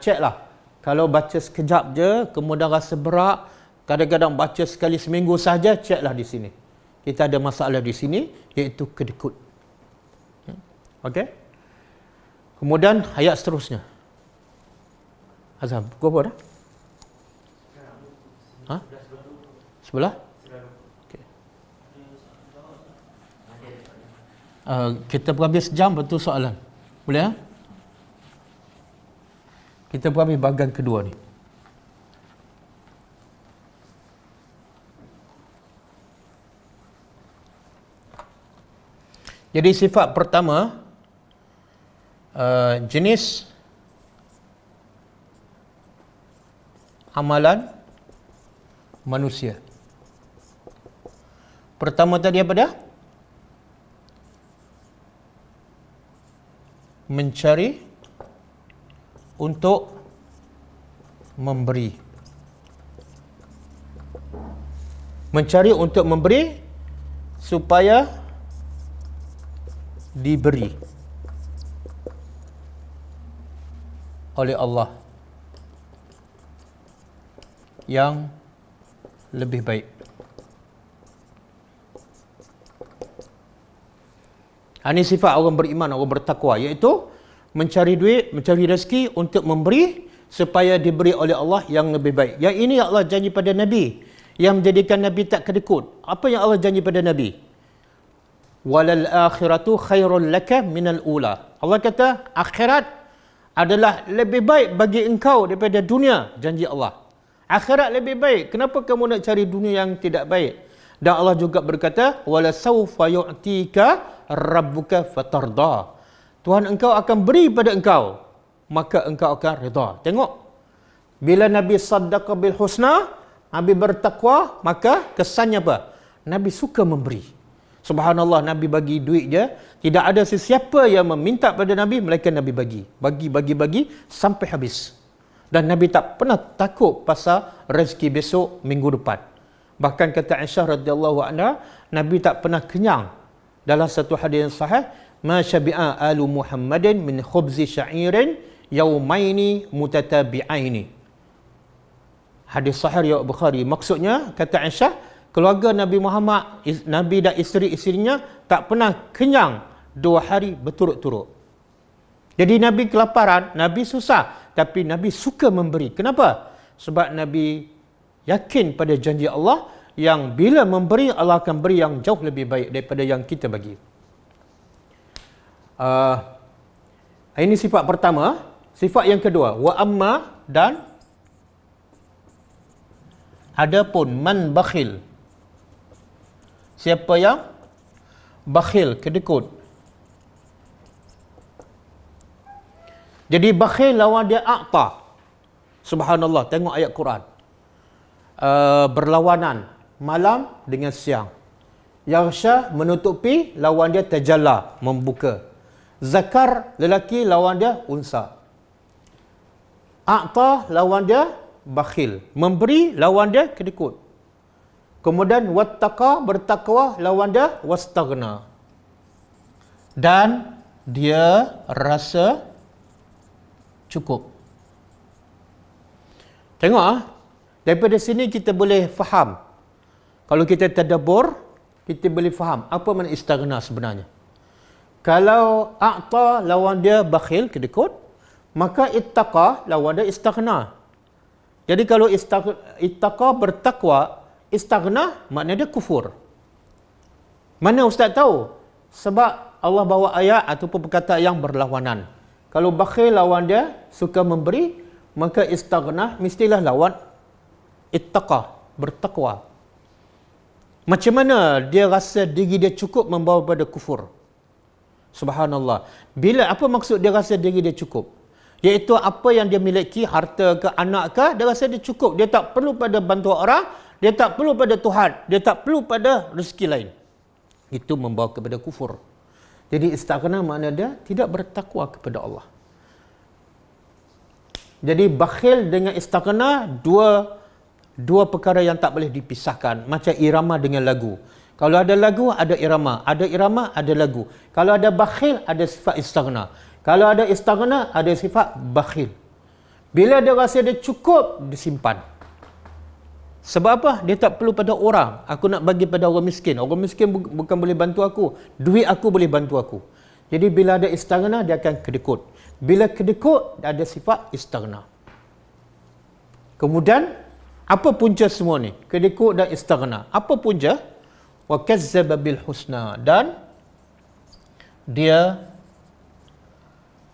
Ceklah. Kalau baca sekejap je, kemudian rasa berat, kadang-kadang baca sekali seminggu saja, ceklah di sini. Kita ada masalah di sini, iaitu kedekut. Okey? Kemudian ayat seterusnya. Azam, kau apa dah? Sebelah? Okay. Kita berambil sejam, betul soalan. Boleh? Kita berambil bahagian kedua ni. Jadi sifat pertama, jenis amalan manusia. Pertama tadi apa dah? Mencari untuk memberi. Mencari untuk memberi supaya diberi oleh Allah yang lebih baik. Ini sifat orang beriman, orang bertakwa, iaitu mencari duit, mencari rezeki untuk memberi supaya diberi oleh Allah yang lebih baik. Yang ini Allah janji pada Nabi, yang menjadikan Nabi tak kedekut. Apa yang Allah janji pada Nabi? Walal akhiratu khairul laka minal ula. Allah kata akhirat adalah lebih baik bagi engkau daripada dunia, janji Allah. Akhirat lebih baik. Kenapa kamu nak cari dunia yang tidak baik? Dan Allah juga berkata, wala sawfa yu'tika rabbuka fatarda. Tuhan engkau akan beri pada engkau, maka engkau akan redha. Tengok, bila Nabi saddaqa bil husna, Nabi bertakwa, maka kesannya apa? Nabi suka memberi. Subhanallah, Nabi bagi duit je, tidak ada sesiapa yang meminta pada Nabi, melainkan Nabi bagi. Bagi sampai habis. Dan Nabi tak pernah takut pasal rezeki besok, minggu depan. Bahkan kata Aisyah radhiyallahu anha, Nabi tak pernah kenyang. Dalam satu hadis yang sahih, ma syabi'a alu Muhammadin min khubzi sya'irin yaumaini mutatabi'aini. Hadis sahih riwayat Bukhari. Maksudnya, kata Aisyah, keluarga Nabi Muhammad, Nabi dan isteri-isterinya tak pernah kenyang 2 hari berturut-turut. Jadi Nabi kelaparan, Nabi susah, tapi Nabi suka memberi. Kenapa? Sebab Nabi yakin pada janji Allah yang bila memberi, Allah akan beri yang jauh lebih baik daripada yang kita bagi. Ini sifat pertama. Sifat yang kedua, wa amma, dan adapun man bakhil. Siapa yang bakhil, kedekut. Jadi bakhil lawan dia a'ta. Subhanallah, tengok ayat Quran. Berlawanan malam dengan siang. Yaghsha menutupi, lawan dia tajalla, membuka. Zakar lelaki, lawan dia unsa. A'ta lawan dia bakhil. Memberi lawan dia kedekut. Kemudian wattaqa, bertakwa, lawan dia wastaghna. Dan dia rasa cukup. Tengok daripada sini kita boleh faham. Kalau kita tadabbur, kita boleh faham apa makna istaghna sebenarnya. Kalau a'ta lawan dia bakhil, kedekut, maka ittaqa lawan dia istaghna. Jadi kalau ittaqa bertakwa, istaghna maknanya dia kufur. Mana ustaz tahu? Sebab Allah bawa ayat ataupun perkataan yang berlawanan. Kalau bakhil lawan dia suka memberi, maka istaghna mestilah lawan ittaqa, bertakwa. Macam mana dia rasa diri dia cukup membawa pada kufur? Subhanallah. Bila apa maksud dia rasa diri dia cukup? Iaitu apa yang dia miliki, harta ke, anak ke, dia rasa dia cukup. Dia tak perlu pada bantuan orang, dia tak perlu pada Tuhan, dia tak perlu pada rezeki lain. Itu membawa kepada kufur. Jadi istaghna makna dia tidak bertakwa kepada Allah. Jadi bakhil dengan istaghna dua perkara yang tak boleh dipisahkan. Macam irama dengan lagu. Kalau ada lagu, ada irama. Ada irama, ada lagu. Kalau ada bakhil, ada sifat istaghna. Kalau ada istaghna, ada sifat bakhil. Bila dia rasa dia cukup, disimpan. Sebab apa? Dia tak perlu pada orang. Aku nak bagi pada orang miskin. Orang miskin bukan boleh bantu aku. Duit aku boleh bantu aku. Jadi bila ada istaghna, dia akan kedekut. Bila kedekut, ada sifat istaghna. Kemudian, apa punca semua ni? Kedekut dan istaghna. Apa punca? Wa kazzaba bil husna. Dan dia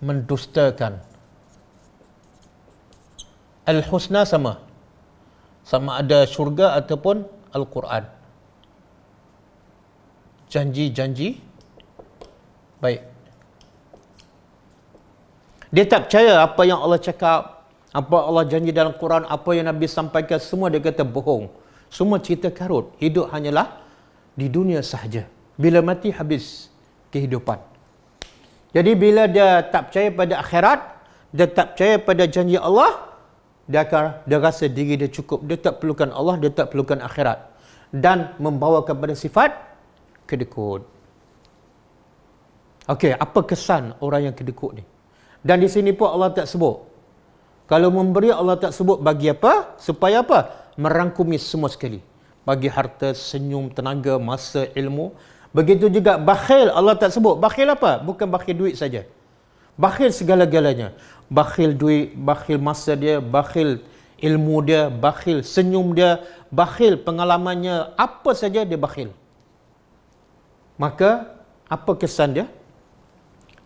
mendustakan. Al-husna sama ada syurga ataupun Al-Quran. Janji-janji baik. Dia tak percaya apa yang Allah cakap, apa Allah janji dalam Quran, apa yang Nabi sampaikan, semua dia kata bohong. Semua cerita karut. Hidup hanyalah di dunia sahaja. Bila mati, habis kehidupan. Jadi bila dia tak percaya pada akhirat, dia tak percaya pada janji Allah, dia rasa diri dia cukup. Dia tak perlukan Allah, dia tak perlukan akhirat. Dan membawa kepada sifat kedekut. Okey, apa kesan orang yang kedekut ni? Dan di sini pun Allah tak sebut. Kalau memberi, Allah tak sebut bagi apa? Supaya apa? Merangkumi semua sekali. Bagi harta, senyum, tenaga, masa, ilmu. Begitu juga bakhil, Allah tak sebut. Bakhil apa? Bukan bakhil duit saja. Bakhil segala-galanya. Bakhil duit, bakhil masa dia, bakhil ilmu dia, bakhil senyum dia, bakhil pengalamannya, apa saja dia bakhil. Maka, apa kesan dia?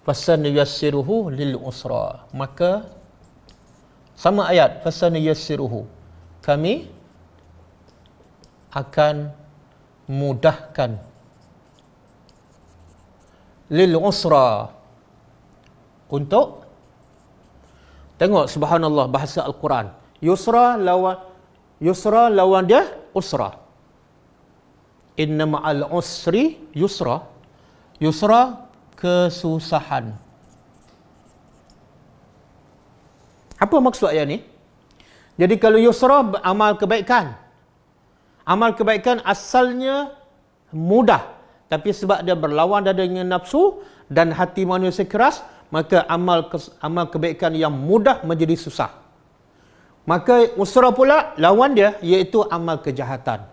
Fasanuyassiruhu lil usra. Maka, sama ayat, fasanuyassiruhu. Kami akan mudahkan lil usra. Untuk tengok subhanallah bahasa Al-Quran. Yusra lawan Yusra lawan dia usra. Inna ma'al usri yusra. Yusra kesusahan. Apa maksud ayat ni? Jadi kalau yusra amal kebaikan. Amal kebaikan asalnya mudah. Tapi sebab dia berlawan dengan nafsu dan hati manusia keras, maka amal kebaikan yang mudah menjadi susah. Maka usra pula lawan dia iaitu amal kejahatan.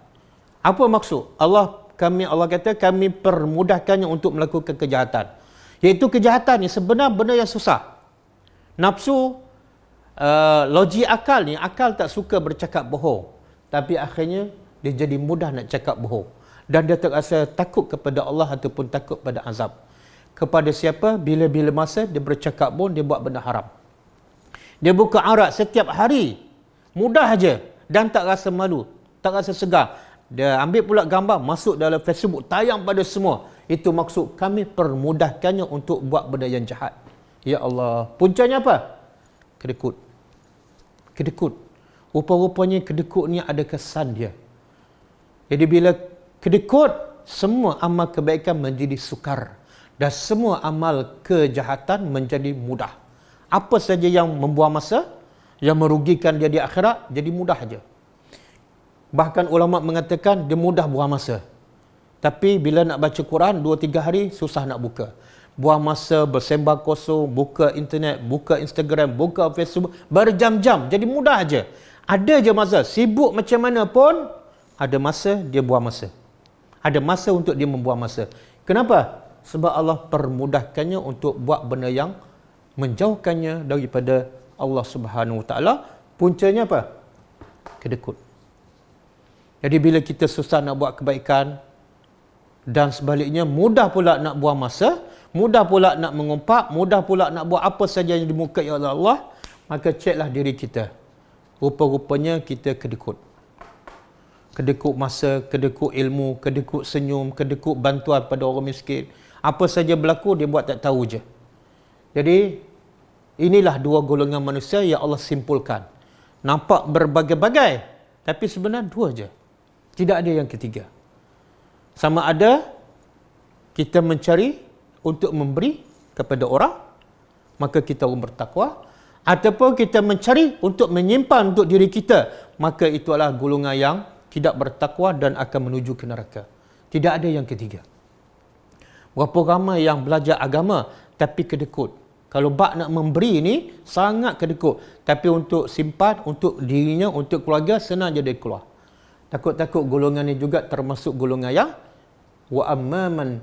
Apa maksud? Allah kata kami permudahkannya untuk melakukan kejahatan. Iaitu kejahatan ni sebenarnya benda yang susah. Nafsu, logik akal ni, akal tak suka bercakap bohong. Tapi akhirnya dia jadi mudah nak cakap bohong. Dan dia terasa takut kepada Allah ataupun takut pada azab. Kepada siapa? Bila-bila masa dia bercakap bohong, dia buat benda haram. Dia buka aurat setiap hari. Mudah aja dan tak rasa malu, tak rasa segar. Dia ambil pula gambar, masuk dalam Facebook, tayang pada semua. Itu maksud kami permudahkannya untuk buat benda yang jahat. Ya Allah. Puncanya apa? Kedekut. Kedekut. Rupa-rupanya kedekut ni ada kesan dia. Jadi bila kedekut, semua amal kebaikan menjadi sukar. Dan semua amal kejahatan menjadi mudah. Apa saja yang membuang masa, yang merugikan dia di akhirat, jadi mudah saja. Bahkan ulama mengatakan dia mudah buang masa. Tapi bila nak baca Quran 2-3 hari susah nak buka. Buang masa bersembah kosong, buka internet, buka Instagram, buka Facebook berjam-jam. Jadi mudah aja. Ada je masa, sibuk macam mana pun ada masa dia buang masa. Ada masa untuk dia membuang masa. Kenapa? Sebab Allah permudahkannya untuk buat benda yang menjauhkannya daripada Allah Subhanahu Wa Taala. Puncanya apa? Kedekut. Jadi bila kita susah nak buat kebaikan dan sebaliknya mudah pula nak buang masa, mudah pula nak mengumpat, mudah pula nak buat apa saja yang dimukai oleh Allah, maka ceklah diri kita. Rupa-rupanya kita kedekut. Kedekut masa, kedekut ilmu, kedekut senyum, kedekut bantuan pada orang miskin. Apa saja berlaku dia buat tak tahu je. Jadi inilah dua golongan manusia yang Allah simpulkan. Nampak berbagai-bagai, tapi sebenarnya dua je. Tidak ada yang ketiga. Sama ada kita mencari untuk memberi kepada orang, maka kita orang bertakwa, ataupun kita mencari untuk menyimpan untuk diri kita, maka itu adalah golongan yang tidak bertakwa dan akan menuju ke neraka. Tidak ada yang ketiga. Berapa ramai yang belajar agama tapi kedekut. Kalau bak nak memberi ni sangat kedekut, tapi untuk simpan, untuk dirinya, untuk keluarga senang je dia keluar. Takut-takut golongan ni juga termasuk golongan yang wa amman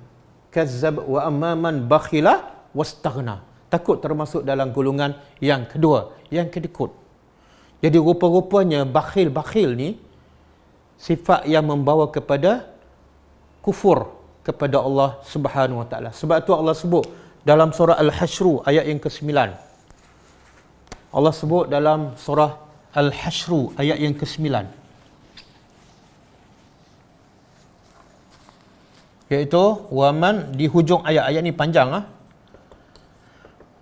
kazzab wa amman bakhila wastaghna. Takut termasuk dalam golongan yang kedua, yang kedekut. Jadi rupa-rupanya bakhil-bakhil ni sifat yang membawa kepada kufur kepada Allah Subhanahu Wa Taala. Sebab tu Allah sebut dalam surah Al-Hasyr ayat yang ke-9. Allah sebut dalam surah Al-Hasyr ayat yang ke-9. Iaitu waman, di hujung ayat ni panjang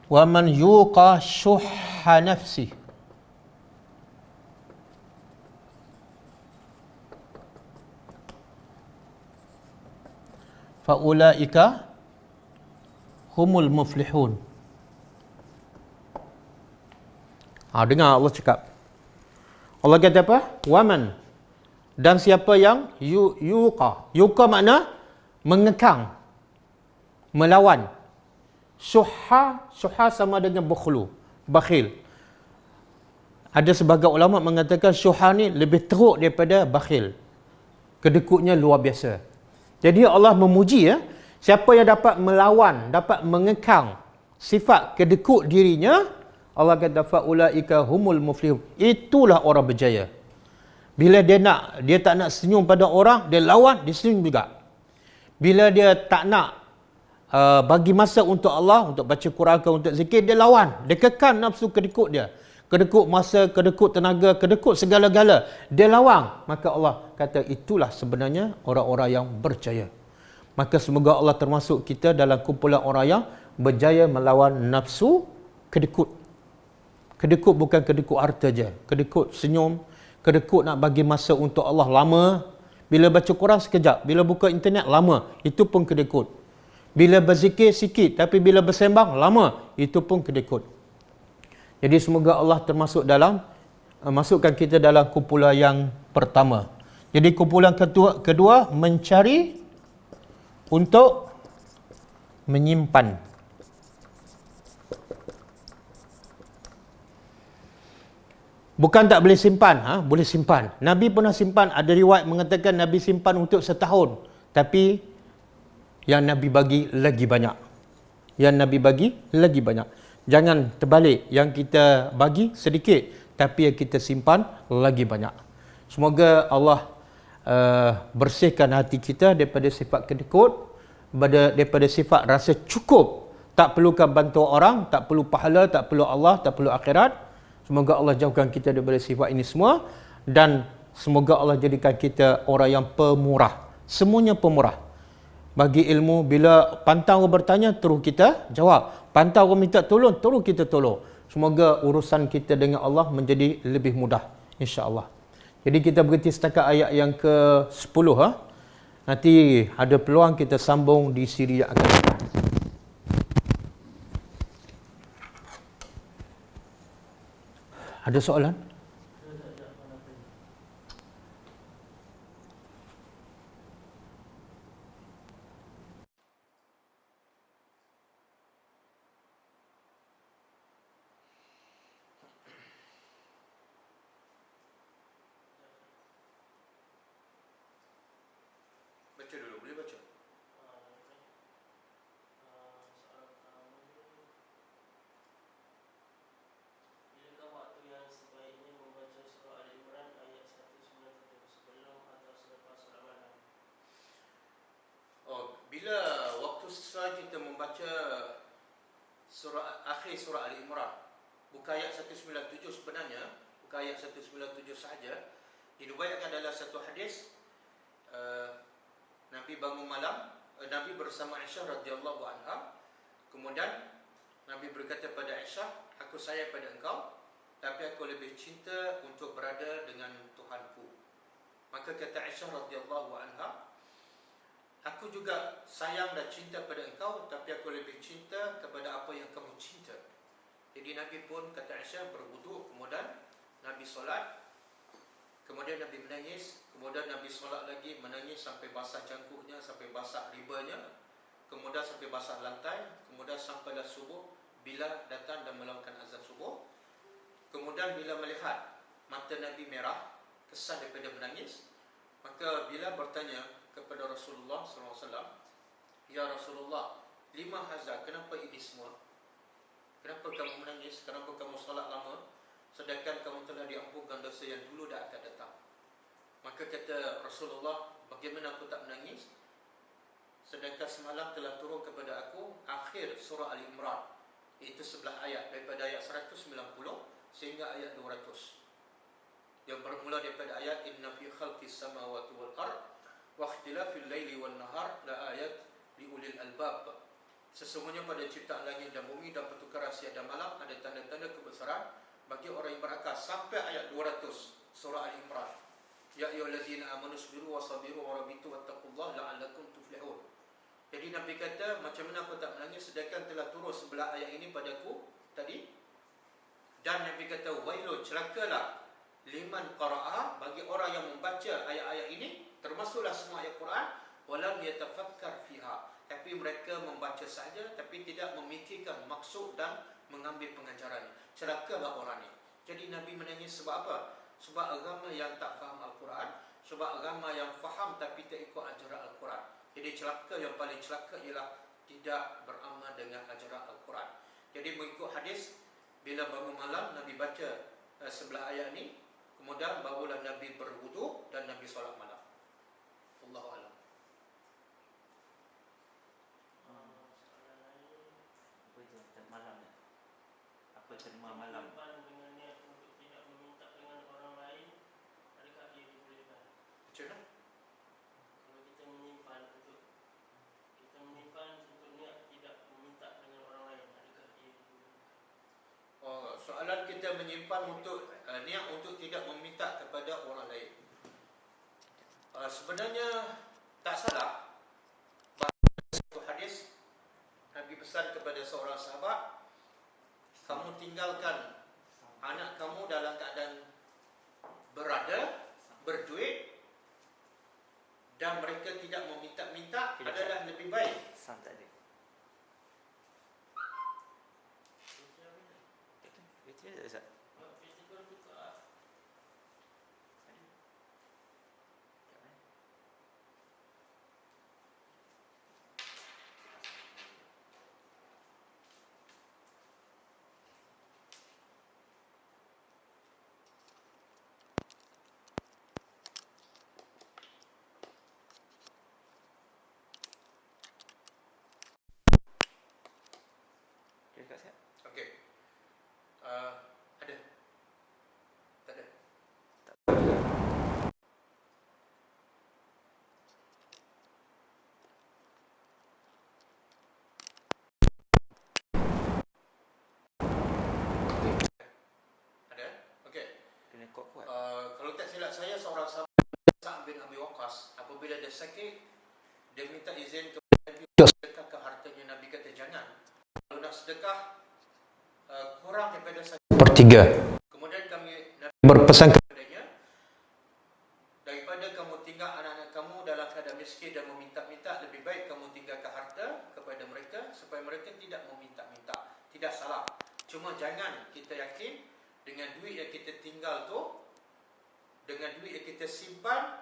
waman yuqa syuhha nafsi faulaika humul muflihun. Dengar Allah cakap. Allah kata apa? Waman. Dan siapa yang yuqa. Yuqa makna mengekang, melawan. Syuhha sama dengan bukhlu, bakhil. Ada sebagai ulama mengatakan syuhha ni lebih teruk daripada bakhil. Kedekutnya luar biasa. Jadi Allah memuji siapa yang dapat melawan, dapat mengekang sifat kedekut dirinya, Allah kata faulaika humul muflihun. Itulah orang berjaya. Bila dia tak nak senyum pada orang, dia lawan, dia senyum juga. Bila dia tak nak bagi masa untuk Allah, untuk baca Quran ke untuk zikir, dia lawan. Dia kekang nafsu kedekut dia. Kedekut masa, kedekut tenaga, kedekut segala-gala. Dia lawan. Maka Allah kata itulah sebenarnya orang-orang yang berjaya. Maka semoga Allah termasuk kita dalam kumpulan orang yang berjaya melawan nafsu kedekut. Kedekut bukan kedekut harta je. Kedekut senyum, kedekut nak bagi masa untuk Allah lama. Bila baca Quran sekejap, bila buka internet lama, itu pun kedekut. Bila berzikir sikit, tapi bila bersembang lama, itu pun kedekut. Jadi semoga Allah termasuk dalam masukkan kita dalam kumpulan yang pertama. Jadi kumpulan kedua mencari untuk menyimpan. Bukan tak boleh simpan, boleh simpan. Nabi pernah simpan, ada riwayat mengatakan Nabi simpan untuk setahun. Tapi yang Nabi bagi lagi banyak. Yang Nabi bagi lagi banyak. Jangan terbalik, yang kita bagi sedikit, tapi yang kita simpan lagi banyak. Semoga Allah bersihkan hati kita daripada sifat kedekut, daripada sifat rasa cukup. Tak perlukan bantuan orang, tak perlu pahala, tak perlu Allah, tak perlu akhirat. Semoga Allah jauhkan kita daripada sifat ini semua, dan semoga Allah jadikan kita orang yang pemurah. Semuanya pemurah. Bagi ilmu, bila pantang orang bertanya, terus kita jawab. Pantang orang minta tolong, terus kita tolong. Semoga urusan kita dengan Allah menjadi lebih mudah, insya-Allah. Jadi kita berhenti setakat ayat yang ke-10. Nanti ada peluang kita sambung di siri yang akan datang. Ada soalan? Baca dulu, boleh baca? Bila waktu sesuai kita membaca akhir surah Al-Imran, bukan ayat 197 sebenarnya, bukan ayat 197 sahaja. Diriwayatkan dalam satu hadis, Nabi bangun malam, Nabi bersama Aisyah radhiyallahu anha. Kemudian Nabi berkata pada Aisyah, aku sayang pada engkau, tapi aku lebih cinta untuk berada dengan Tuhanku. Maka kata Aisyah radhiyallahu anha, aku juga sayang dan cinta pada engkau, tapi aku lebih cinta kepada apa yang kamu cinta. Jadi Nabi pun, kata Aisyah, berwuduk, kemudian Nabi solat, kemudian Nabi menangis, kemudian Nabi solat lagi, menangis sampai basah jangkuknya, sampai basah ribanya, kemudian sampai basah lantai, kemudian sampailah subuh, bila datang dan melakukan azan subuh. Kemudian bila melihat mata Nabi merah, kesan daripada menangis, maka bila bertanya kepada Rasulullah SAW, ya Rasulullah, lima hazar, kenapa ini semua? Kenapa kamu menangis? Kenapa kamu solat lama? Sedangkan kamu telah diampunkan dosa yang dulu dah akan datang. Maka kata Rasulullah, bagaimana aku tak menangis? Sedangkan semalam telah turun kepada aku akhir surah Al-Imran, iaitu 11 ayat, daripada ayat 190 sehingga ayat 200, yang bermula daripada ayat inna fi khalqis samawati wal ard wa ikhtilafil laili wan nahar la ayat li ulil albab. Sesungguhnya pada ciptaan langit dan bumi dan pertukaran siang dan malam ada tanda-tanda kebesaran bagi orang yang berakal, sampai ayat 200 surah Al-Imran. Ya ayyuhallazina amanu sabiru wa sabiru wa rabitu wattaqullaha la'allakum tuflihun. Jadi Nabi kata, macam mana aku tak menangis sedangkan telah turun sebelah ayat ini padaku tadi. Dan Nabi kata, wailun, celakalah, liman qara'ah, bagi orang yang membaca ayat-ayat ini, termasuklah semua ayat Quran, walam yatafakkar fiha, tapi mereka membaca saja tapi tidak memikirkan maksud dan mengambil pengajarannya. Celakalah orang ini. Jadi Nabi menangis sebab apa? Sebab agama yang tak faham Al-Quran, sebab agama yang faham tapi tak ikut ajaran Al-Quran. Jadi celaka, yang paling celaka ialah tidak beramal dengan ajaran Al-Quran. Jadi mengikut hadis, bila bangun malam Nabi baca sebelah ayat ini, kemudian barulah Nabi berwuduk dan Nabi solat malam. Allahu a'lam. Apa itu malam ya? Apa terima malam? Dengan niat untuk tidak meminta dengan orang lain, adakah ia dibolehkan? Macam mana? Kalau kita menyimpan untuk niat tidak meminta dengan orang lain, adakah ia dibolehkan? soalan kita menyimpan untuk niat untuk tidak meminta kepada orang lain. Sebenarnya tak salah. Satu hadis Nabi pesan kepada seorang sahabat, kamu tinggalkan anak kamu dalam keadaan berada, berduit, dan mereka tidak meminta-minta adalah lebih baik. Sound tak ada. Itu je Ustaz. Kita kau buka ah. Dia dekat siap. Okey. Ada? Tak ada? Ada? Okey. Kena kuat-kuat. Kalau tak silap saya, seorang sahabat Sa'ad bin Abi Waqqas, apabila dia sakit, dia minta izin kepada Nabi untuk sedekah ke hartanya. Nabi kata jangan. Kalau nak sedekah, kurang daripada 1/3. Kemudian Nabi berpesan kepadanya, daripada kamu tinggal anak-anak kamu dalam keadaan miskin dan meminta-minta, lebih baik kamu tinggalkan harta kepada mereka supaya mereka tidak meminta-minta. Tidak salah. Cuma jangan kita yakin dengan duit yang kita tinggal tu, dengan duit yang kita simpan,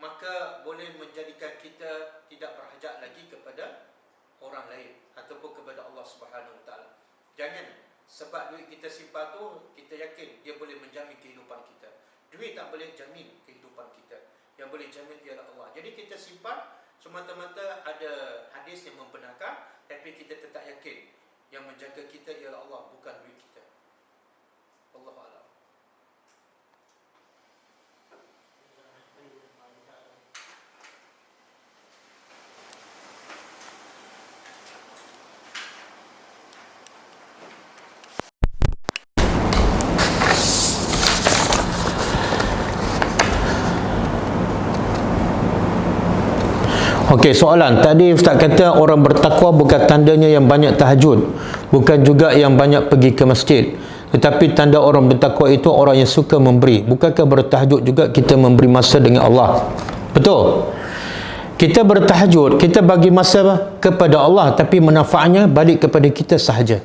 maka boleh menjadikan kita tidak berhajat lagi kepada orang lain ataupun kepada Allah Subhanahu Wa Taala. Jangan sebab duit kita simpan tu kita yakin dia boleh menjamin kehidupan kita. Duit tak boleh jamin kehidupan kita. Yang boleh jamin ialah Allah. Jadi kita simpan semata-mata ada hadis yang membenarkan, tapi kita tetap yakin yang menjaga kita ialah Allah, bukan duit kita. Allahu a'lam. Okey, soalan. Tadi Ustaz kata orang bertakwa bukan tandanya yang banyak tahajud, bukan juga yang banyak pergi ke masjid. Tetapi tanda orang bertakwa itu orang yang suka memberi. Bukankah bertahajud juga kita memberi masa dengan Allah? Betul. Kita bertahajud, kita bagi masa kepada Allah, tapi manfaatnya balik kepada kita sahaja.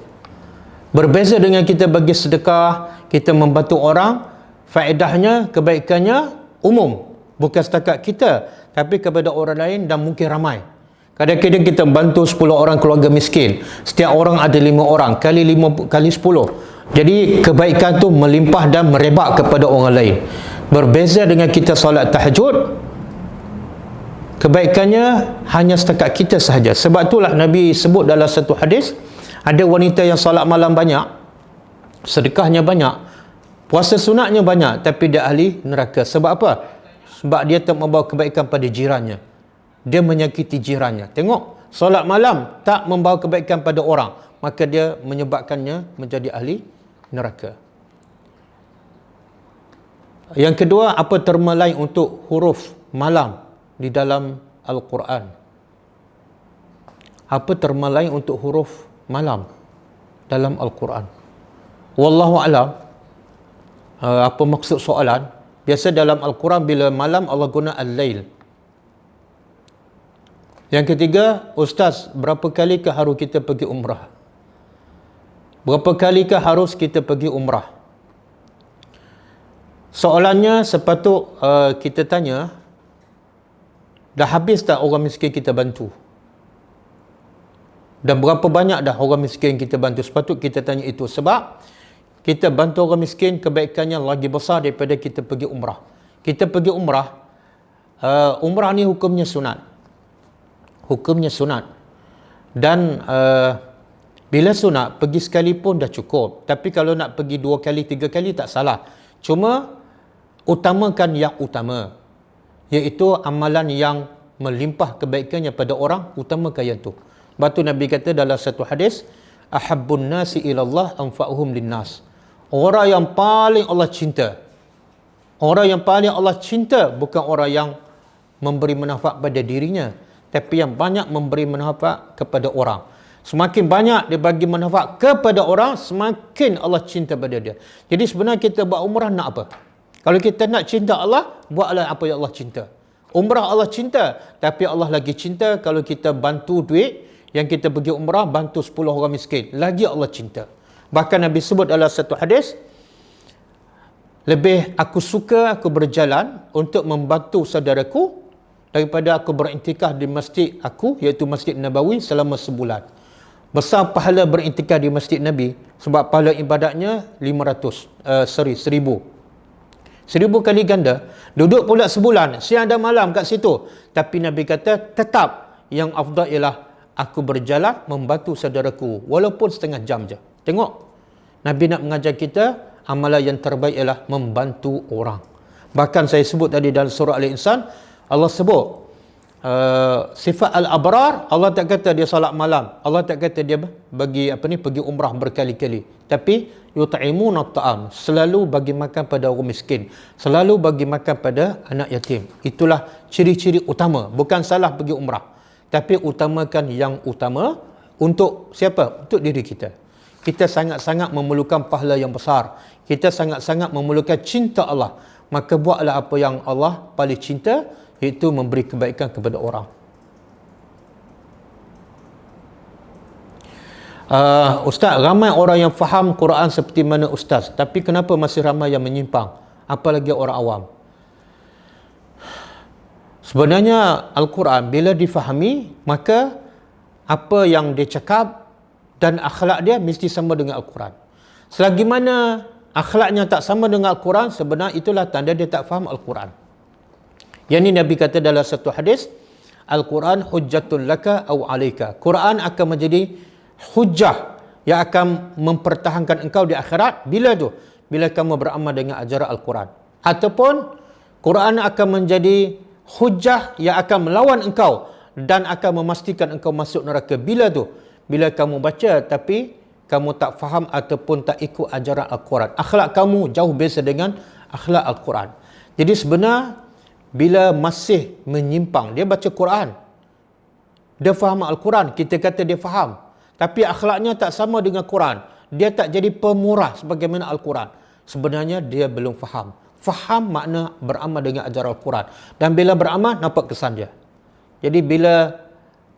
Berbeza dengan kita bagi sedekah, kita membantu orang, faedahnya, kebaikannya umum. Bukan setakat kita, tapi kepada orang lain dan mungkin ramai. Kadang-kadang kita bantu 10 orang keluarga miskin. Setiap orang ada 5 orang, kali 5 kali 10. Jadi kebaikan tu melimpah dan merebak kepada orang lain. Berbeza dengan kita solat tahajud, kebaikannya hanya setakat kita sahaja. Sebab itulah Nabi sebut dalam satu hadis, ada wanita yang solat malam banyak, sedekahnya banyak, puasa sunatnya banyak, tapi dia ahli neraka. Sebab apa? Sebab dia tak membawa kebaikan pada jirannya. Dia menyakiti jirannya. Tengok, solat malam tak membawa kebaikan pada orang, maka dia menyebabkannya menjadi ahli neraka. Yang kedua, apa terma lain untuk huruf malam di dalam Al-Quran? Apa terma lain untuk huruf malam dalam Al-Quran? Wallahu a'lam. Apa maksud soalan? Biasa dalam Al-Quran bila malam Allah guna al-lail. Yang ketiga, Ustaz, berapa kalikah harus kita pergi umrah? Berapa kalikah harus kita pergi umrah? Soalannya sepatut kita tanya, dah habis tak orang miskin kita bantu? Dan berapa banyak dah orang miskin kita bantu? Sepatut kita tanya itu. Sebab kita bantu orang miskin, kebaikannya lagi besar daripada kita pergi umrah. Kita pergi umrah, umrah ni hukumnya sunat. Hukumnya sunat. Dan bila sunat, pergi sekali pun dah cukup. Tapi kalau nak pergi 2 kali, 3 kali tak salah. Cuma utamakan yang utama, iaitu amalan yang melimpah kebaikannya pada orang, utamakan yang tu. Sebab tu Nabi kata dalam satu hadis, ahabbun nasi ilallah anfa'uhum linnas. Orang yang paling Allah cinta. Orang yang paling Allah cinta bukan orang yang memberi manfaat pada dirinya, tapi yang banyak memberi manfaat kepada orang. Semakin banyak dia bagi manfaat kepada orang, semakin Allah cinta pada dia. Jadi sebenarnya kita buat umrah nak apa? Kalau kita nak cinta Allah, buatlah apa yang Allah cinta. Umrah Allah cinta, tapi Allah lagi cinta kalau kita bantu duit yang kita pergi umrah, bantu 10 orang miskin. Lagi Allah cinta. Bahkan Nabi sebut dalam satu hadis, lebih aku suka aku berjalan untuk membantu saudaraku daripada aku beriktikaf di masjid aku, iaitu Masjid Nabawi selama sebulan. Besar pahala beriktikaf di Masjid Nabi sebab pahala ibadatnya 1000 kali ganda. Duduk pula sebulan, siang dan malam kat situ. Tapi Nabi kata tetap yang afdal ialah aku berjalan membantu saudaraku walaupun setengah jam je. Tengok, Nabi nak mengajar kita amalan yang terbaik ialah membantu orang. Bahkan saya sebut tadi dalam surah Al-Insan, Allah sebut sifat al-abrar, Allah tak kata dia salat malam, Allah tak kata dia pergi umrah berkali-kali, tapi yut'imuna at-ta'am, selalu bagi makan pada orang miskin, selalu bagi makan pada anak yatim. Itulah ciri-ciri utama. Bukan salah pergi umrah, tapi utamakan yang utama untuk siapa? Untuk diri kita. Kita sangat-sangat memerlukan pahala yang besar. Kita sangat-sangat memerlukan cinta Allah. Maka buatlah apa yang Allah paling cinta, iaitu memberi kebaikan kepada orang. Ustaz, ramai orang yang faham Quran seperti mana Ustaz, tapi kenapa masih ramai yang menyimpang? Apalagi orang awam. Sebenarnya Al-Quran bila difahami, maka apa yang dia cakap dan akhlak dia mesti sama dengan Al-Quran. Selagi mana akhlaknya tak sama dengan Al-Quran, sebenarnya itulah tanda dia tak faham Al-Quran. Yang ini Nabi kata dalam satu hadis, Al-Quran hujjatun laka aw alaika. Quran akan menjadi hujjah yang akan mempertahankan engkau di akhirat. Bila tu? Bila kamu beramal dengan ajaran Al-Quran. Ataupun Quran akan menjadi hujjah yang akan melawan engkau dan akan memastikan engkau masuk neraka. Bila tu? Bila kamu baca tapi kamu tak faham ataupun tak ikut ajaran Al-Quran. Akhlak kamu jauh berbeza dengan akhlak Al-Quran. Jadi sebenarnya bila masih menyimpang, dia baca Quran, dia faham Al-Quran, kita kata dia faham, tapi akhlaknya tak sama dengan Quran, dia tak jadi pemurah sebagaimana Al-Quran, sebenarnya dia belum faham. Faham makna beramal dengan ajaran Al-Quran, dan bila beramal nampak kesan dia. Jadi bila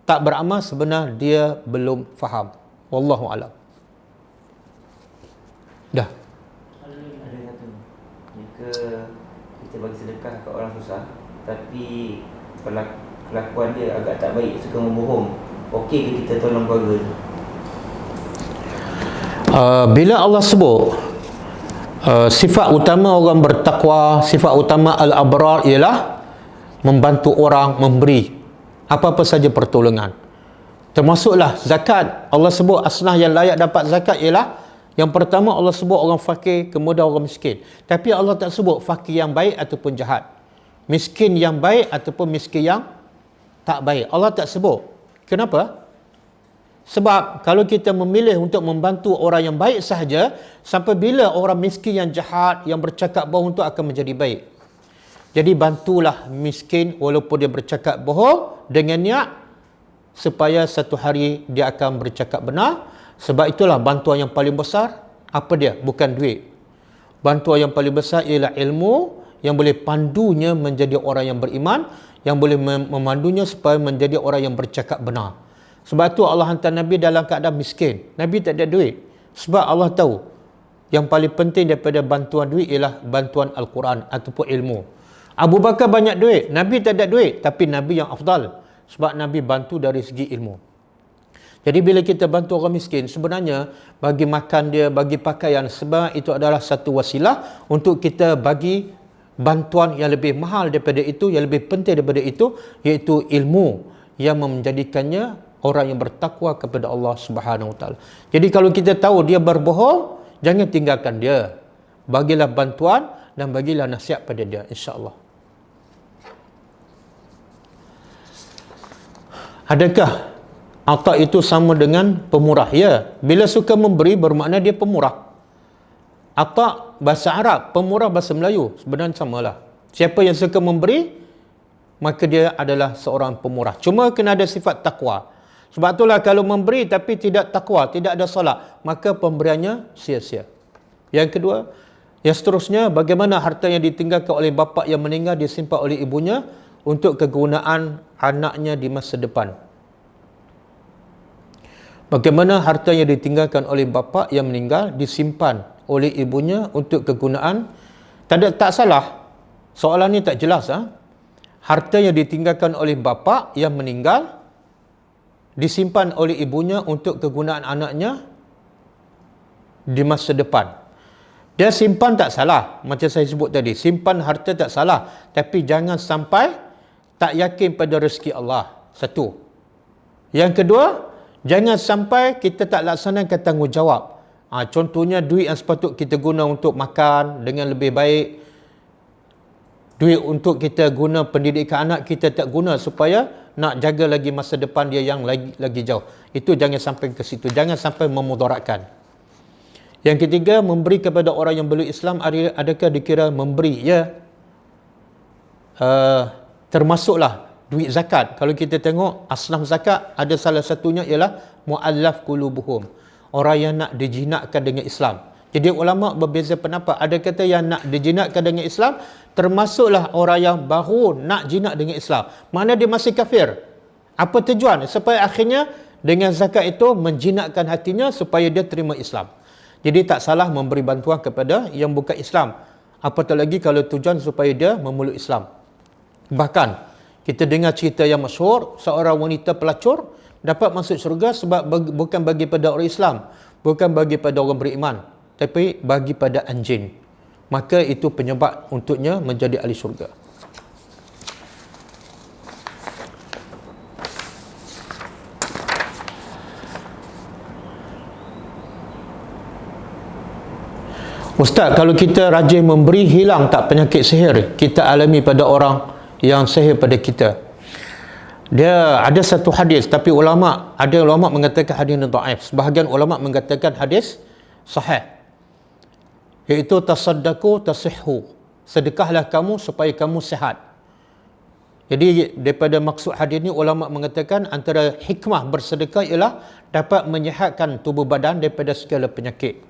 tak beramal, sebenarnya dia belum faham. Wallahu a'lam. Dah. Ada satu, jika kita bagi sedekah ke orang susah, tapi kelakuan dia agak tak baik, suka membohong, okey ke kita tolong keluarga tu? Bila Allah sebut sifat utama orang bertakwa, sifat utama al-abrar ialah membantu orang, memberi apa-apa saja pertolongan. Termasuklah zakat. Allah sebut asnaf yang layak dapat zakat ialah, yang pertama Allah sebut orang fakir, kemudian orang miskin. Tapi Allah tak sebut fakir yang baik ataupun jahat, miskin yang baik ataupun miskin yang tak baik. Allah tak sebut. Kenapa? Sebab kalau kita memilih untuk membantu orang yang baik sahaja, sampai bila orang miskin yang jahat, yang bercakap bohong itu akan menjadi baik. Jadi bantulah miskin walaupun dia bercakap bohong dengan niat supaya satu hari dia akan bercakap benar. Sebab itulah bantuan yang paling besar, apa dia? Bukan duit. Bantuan yang paling besar ialah ilmu yang boleh pandunya menjadi orang yang beriman, yang boleh memandunya supaya menjadi orang yang bercakap benar. Sebab tu Allah hantar Nabi dalam keadaan miskin. Nabi tak ada duit. Sebab Allah tahu yang paling penting daripada bantuan duit ialah bantuan Al-Quran ataupun ilmu. Abu Bakar banyak duit, Nabi tak ada duit, tapi Nabi yang afdal. Sebab Nabi bantu dari segi ilmu. Jadi bila kita bantu orang miskin, sebenarnya bagi makan dia, bagi pakaian, sebab itu adalah satu wasilah untuk kita bagi bantuan yang lebih mahal daripada itu, yang lebih penting daripada itu, iaitu ilmu yang menjadikannya orang yang bertakwa kepada Allah Subhanahu Wa Taala. Jadi kalau kita tahu dia berbohong, jangan tinggalkan dia. Bagilah bantuan dan bagilah nasihat pada dia, insya-Allah. Adakah atak itu sama dengan pemurah? Ya. Bila suka memberi bermakna dia pemurah. Ata bahasa Arab, pemurah bahasa Melayu, sebenarnya samalah. Siapa yang suka memberi, maka dia adalah seorang pemurah. Cuma kena ada sifat takwa. Sebab itulah kalau memberi tapi tidak takwa, tidak ada solat, maka pemberiannya sia-sia. Yang kedua, yang seterusnya, bagaimana harta yang ditinggalkan oleh bapa yang meninggal disimpan oleh ibunya untuk kegunaan anaknya di masa depan. Bagaimana harta yang ditinggalkan oleh bapa yang meninggal disimpan oleh ibunya untuk kegunaan, tak salah. Soalan ni tak jelas. Harta yang ditinggalkan oleh bapa yang meninggal disimpan oleh ibunya untuk kegunaan anaknya di masa depan. Dia simpan tak salah, macam saya sebut tadi, simpan harta tak salah, tapi jangan sampai tak yakin pada rezeki Allah. Satu. Yang kedua, jangan sampai kita tak laksanakan tanggungjawab. Contohnya duit yang sepatut kita guna untuk makan dengan lebih baik, duit untuk kita guna pendidikan anak kita tak guna supaya nak jaga lagi masa depan dia yang lagi jauh. Itu jangan sampai ke situ, jangan sampai memudaratkan. Yang ketiga, memberi kepada orang yang belum Islam, adakah dikira memberi? Ya, termasuklah duit zakat. Kalau kita tengok asnaf zakat, ada salah satunya ialah mu'allaf qulubuhum, orang yang nak dijinakkan dengan Islam. Jadi ulama berbeza pendapat. Ada kata yang nak dijinakkan dengan Islam termasuklah orang yang baru nak jinak dengan Islam, mana dia masih kafir. Apa tujuan? Supaya akhirnya dengan zakat itu menjinakkan hatinya supaya dia terima Islam. Jadi tak salah memberi bantuan kepada yang bukan Islam, apatah lagi kalau tujuan supaya dia memeluk Islam. Bahkan kita dengar cerita yang masyhur, seorang wanita pelacur dapat masuk syurga sebab bukan bagi pada orang Islam, bukan bagi pada orang beriman, tapi bagi pada anjing. Maka itu penyebab untuknya menjadi ahli syurga. Ustaz, kalau kita rajin memberi, hilang tak penyakit sihir kita alami pada orang yang sihir pada kita? Dia ada satu hadis, tapi ada ulama mengatakan hadis ini dhaif. Sebahagian ulama mengatakan hadis sahih, iaitu tasaddaqu tasihhu, sedekahlah kamu supaya kamu sihat. Jadi daripada maksud hadis ini, ulama mengatakan antara hikmah bersedekah ialah dapat menyihatkan tubuh badan daripada segala penyakit.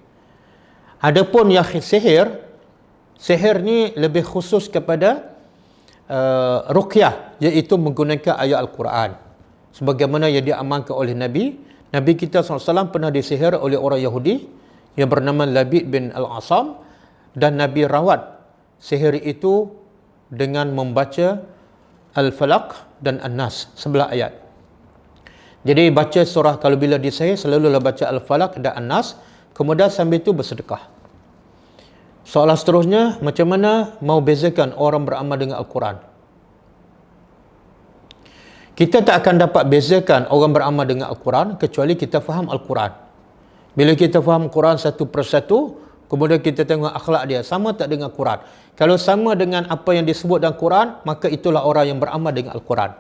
Adapun yang sihir ni lebih khusus kepada ruqyah, iaitu menggunakan ayat Al-Quran. Sebagaimana yang diamalkan oleh Nabi kita SAW pernah disihir oleh orang Yahudi yang bernama Labid bin Al-Asam, dan Nabi rawat sihir itu dengan membaca Al-Falaq dan An-Nas, 11 ayat. Jadi baca surah, kalau bila disihir selalulah baca Al-Falaq dan An-Nas, kemudian sambil itu bersedekah. Soalan seterusnya, macam mana mau bezakan orang beramal dengan Al-Quran? Kita tak akan dapat bezakan orang beramal dengan Al-Quran kecuali kita faham Al-Quran. Bila kita faham Quran satu persatu, kemudian kita tengok akhlak dia, sama tak dengan Quran? Kalau sama dengan apa yang disebut dalam Quran, maka itulah orang yang beramal dengan Al-Quran.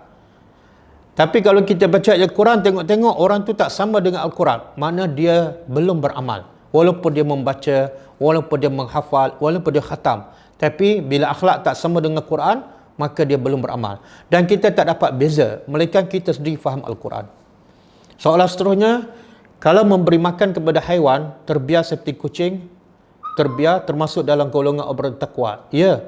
Tapi kalau kita baca Al-Quran, tengok-tengok orang tu tak sama dengan Al-Quran, makna dia belum beramal. Walaupun dia membaca, walaupun dia menghafal, walaupun dia khatam, tapi bila akhlak tak sama dengan Quran, maka dia belum beramal. Dan kita tak dapat beza, melainkan kita sendiri faham Al-Quran. Soalan seterusnya, kalau memberi makan kepada haiwan terbiar seperti kucing, terbiar termasuk dalam golongan orang bertakwa? Ya.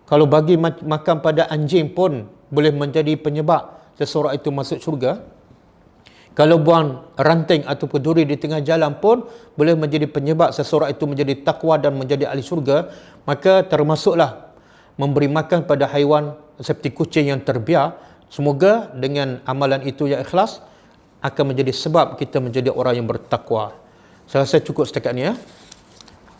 Kalau bagi makan pada anjing pun boleh menjadi penyebab seseorang itu masuk syurga. Kalau buang ranting ataupun duri di tengah jalan pun boleh menjadi penyebab seseorang itu menjadi takwa dan menjadi ahli syurga. Maka termasuklah memberi makan pada haiwan seperti kucing yang terbiar. Semoga dengan amalan itu yang ikhlas akan menjadi sebab kita menjadi orang yang bertakwa. Saya rasa cukup setakat ni ya.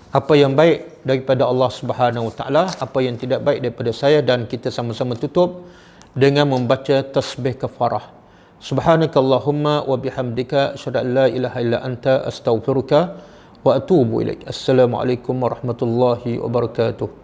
Apa yang baik daripada Allah Subhanahu Wa Taala, apa yang tidak baik daripada saya, dan kita sama-sama tutup dengan membaca tasbih kafarah. Subhanakallahumma wa bihamdika asyhadu an la ilaha illa anta astaghfiruka wa atubu ilaik. Assalamualaikum warahmatullahi wabarakatuh.